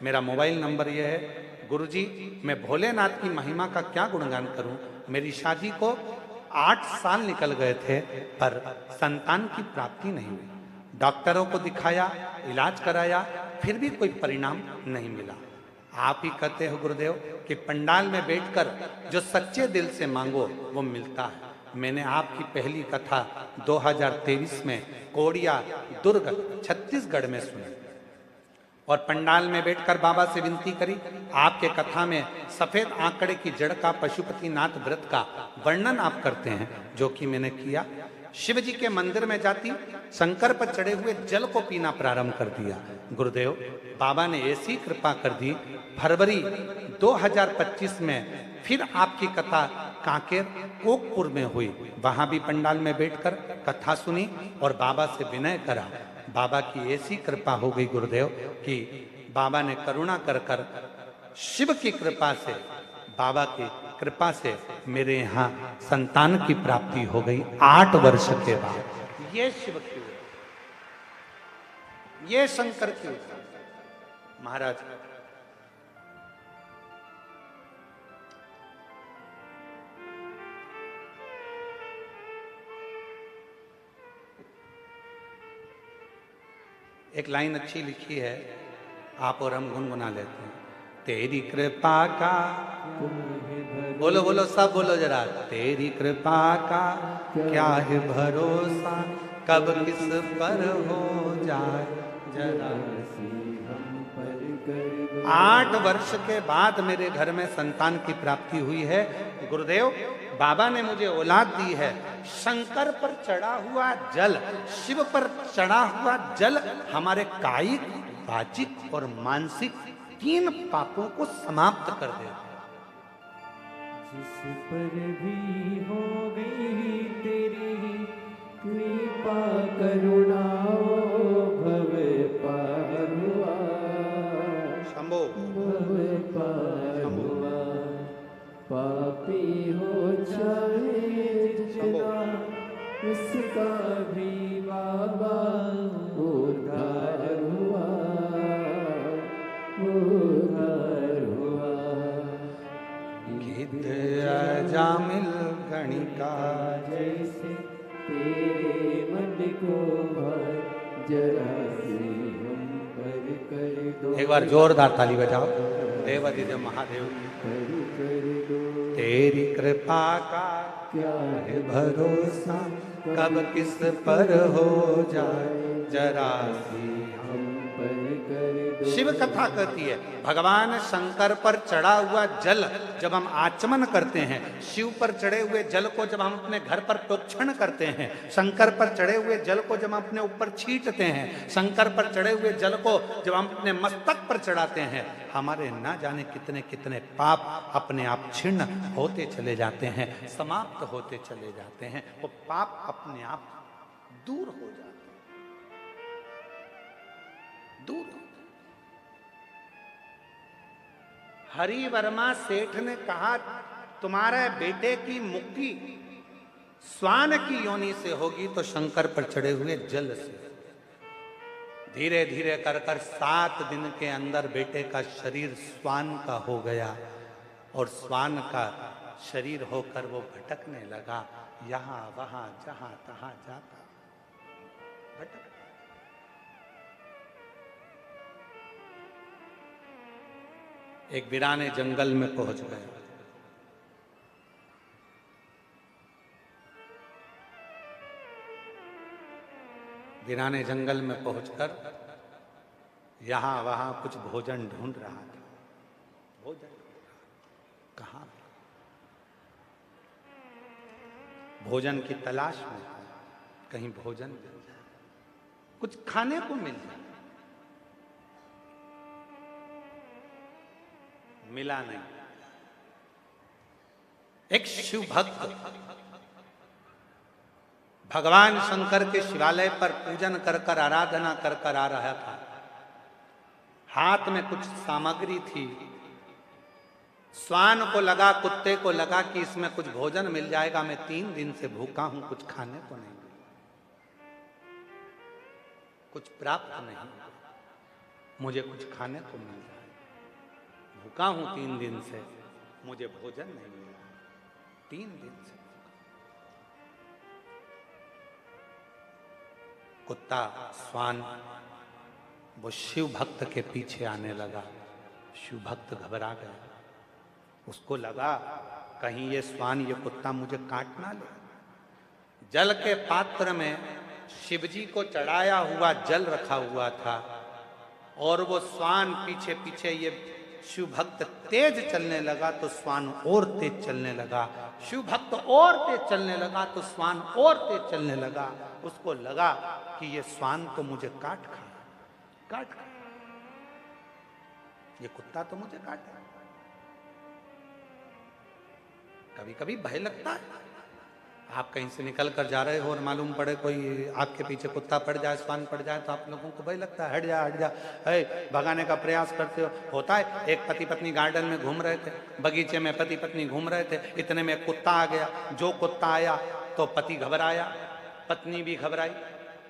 मेरा मोबाइल नंबर यह है। गुरुजी, मैं भोलेनाथ की महिमा का क्या गुणगान करूं। मेरी शादी को 8 साल निकल गए थे, पर संतान की प्राप्ति नहीं हुई। डॉक्टरों को दिखाया, इलाज कराया, फिर भी कोई परिणाम नहीं मिला। आप ही कहते हो गुरुदेव कि पंडाल में बैठकर जो सच्चे दिल से मांगो वो मिलता है। मैंने आपकी पहली कथा 2023 में कोड़िया, दुर्ग, छत्तीसगढ़ में सुनी और पंडाल में बैठकर बाबा से विनती करी। आपके कथा में सफेद आंकड़े की जड़ का, पशुपतिनाथ व्रत का वर्णन आप करते हैं, जो कि मैंने किया। शिव जी के मंदिर में जाती, शंकर पर चढ़े हुए जल को पीना प्रारंभ कर दिया। गुरुदेव, बाबा ने ऐसी कृपा कर दी, फरवरी 2025 में फिर आपकी कथा कांकेर कोकपुर में हुई। वहां भी पंडाल में बैठकर कथा सुनी और बाबा से विनय करा। बाबा की ऐसी कृपा हो गई गुरुदेव कि बाबा ने करुणा कर कर शिव की कृपा से, बाबा की कृपा से मेरे यहाँ संतान की प्राप्ति हो गई 8 वर्ष के बाद। ये शिव की, ये शंकर की महाराज। एक लाइन अच्छी लिखी है, आप और हम गुनगुना लेते हैं। तेरी कृपा का, बोलो बोलो सब बोलो जरा। तेरी कृपा का क्या है भरोसा, कब किस पर हो जाए जरा। 8 वर्ष के बाद मेरे घर में संतान की प्राप्ति हुई है। गुरुदेव, बाबा ने मुझे औलाद दी है। शंकर पर चढ़ा हुआ जल, शिव पर चढ़ा हुआ जल हमारे कायिक, वाचिक और मानसिक 3 पापों को समाप्त कर देता है। जिस पर भी हो गई तेरी कृपा करुणा, भव पार हुआ, शंभो भव पार हुआ। पापी हो चाहे जितना, उसका भी बाबा उद्धार हुआ, उद्धार हुआ। गीत अजामिल गणिका जैसे तेरे मन को भर, जरा सी हम पर कर दो। एक बार जोरदार ताली बजाओ देवादिदेव महादेव की। कर दो। तेरी कृपा का क्या है भरोसा, कब किस पर हो जाए जरा सी हम पर कर दो। शिव कथा कहती है, भगवान शंकर पर चढ़ा हुआ जल जब हम आचमन करते हैं, शिव पर चढ़े हुए जल को जब हम अपने घर पर प्रोक्षण करते हैं, शंकर पर चढ़े हुए जल को जब हम अपने ऊपर छींटते हैं, शंकर पर चढ़े हुए जल को जब हम अपने मस्तक पर चढ़ाते हैं, हमारे ना जाने कितने कितने पाप अपने आप छिन्न होते चले जाते हैं, समाप्त होते चले जाते हैं। वो पाप अपने आप दूर हो जाते हैं, दूर। हरि वर्मा सेठ ने कहा, तुम्हारे बेटे की मुक्ति स्वान की योनि से होगी तो शंकर पर चढ़े हुए जल से। धीरे धीरे कर 7 दिन के अंदर बेटे का शरीर स्वान का हो गया और स्वान का शरीर होकर वो भटकने लगा, यहां वहां जहां तहां जाता भटक। एक वीराने जंगल में पहुंच गए। वीराने जंगल में पहुंचकर यहां वहां कुछ भोजन ढूंढ रहा था। भोजन कहां? भोजन की तलाश में था, कहीं भोजन मिल जाए, कुछ खाने को मिल जाए। मिला नहीं। एक शिव भक्त भगवान शंकर के शिवालय पर पूजन कर कर, आराधना कर कर आ रहा था। हाथ में कुछ सामग्री थी। श्वान को लगा, कुत्ते को लगा कि इसमें कुछ भोजन मिल जाएगा। मैं 3 दिन से भूखा हूं, कुछ खाने को नहीं मिला, कुछ प्राप्त नहीं, मुझे कुछ खाने को मिल जाए। भूखा हूं 3 दिन से, मुझे भोजन नहीं मिला, 3 दिन से। कुत्ता, श्वान वो शिव भक्त के पीछे आने लगा। शिव भक्त घबरा गया। उसको लगा कहीं ये श्वान, ये कुत्ता मुझे काट ना ले। जल के पात्र में शिवजी को चढ़ाया हुआ जल रखा हुआ था और वो श्वान पीछे पीछे, ये शिव भक्त तेज चलने लगा तो श्वान और तेज चलने लगा। शिव भक्त और तेज चलने लगा तो श्वान और तेज चलने लगा। उसको लगा कि ये श्वान तो मुझे काट खाए, काट खाए, ये कुत्ता तो मुझे काटे। कभी कभी भय लगता है। आप कहीं से निकल कर जा रहे हो और मालूम पड़े कोई आपके पीछे कुत्ता पड़ जाए, श्वान पड़ जाए, तो आप लोगों को भय लगता है। हट जा, हट जा, है, भगाने का प्रयास करते हो। होता है। एक पति पत्नी गार्डन में घूम रहे थे, बगीचे में पति पत्नी घूम रहे थे, इतने में एक कुत्ता आ गया। जो कुत्ता आया तो पति घबराया, पत्नी भी घबराई।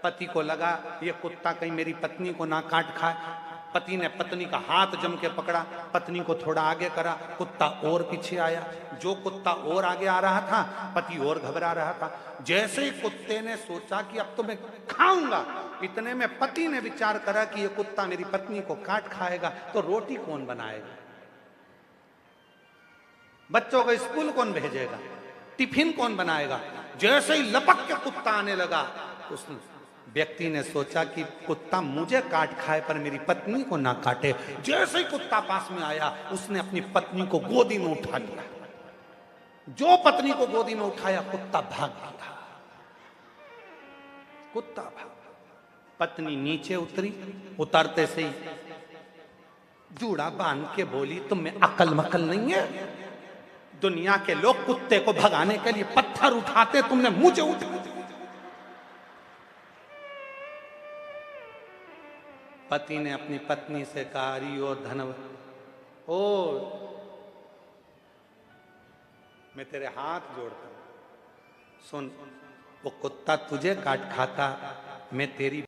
पति को लगा ये कुत्ता कहीं मेरी पत्नी को ना काट खाए। पति ने पत्नी का हाथ जम के पकड़ा, पत्नी को थोड़ा आगे करा, कुत्ता और पीछे आया। जो कुत्ता और आगे आ रहा था, पति और घबरा रहा था। जैसे ही कुत्ते ने सोचा कि अब तो मैं खाऊंगा, इतने में पति ने विचार करा कि ये कुत्ता मेरी पत्नी को काट खाएगा तो रोटी कौन बनाएगा, बच्चों को स्कूल कौन भेजेगा, टिफिन कौन बनाएगा। जैसे ही लपक के कुत्ता आने लगा, उस व्यक्ति ने सोचा कि कुत्ता मुझे काट खाए पर मेरी पत्नी को ना काटे। जैसे ही कुत्ता पास में आया, उसने अपनी पत्नी को गोदी में उठा लिया। जो पत्नी को गोदी में उठाया, कुत्ता भाग गया। कुत्ता भाग। पत्नी नीचे उतरी, उतरते से ही जूड़ा बांध के बोली, तुम में अकल मकल नहीं है? दुनिया के लोग कुत्ते को भगाने के लिए पत्थर उठाते, तुमने मुझे उठा। पति ने अपनी पत्नी से कहा, अरे ओ धनव, ओ मैं तेरे हाथ जोड़ता हूं, सुन, वो कुत्ता तुझे काट खाता, मैं तेरी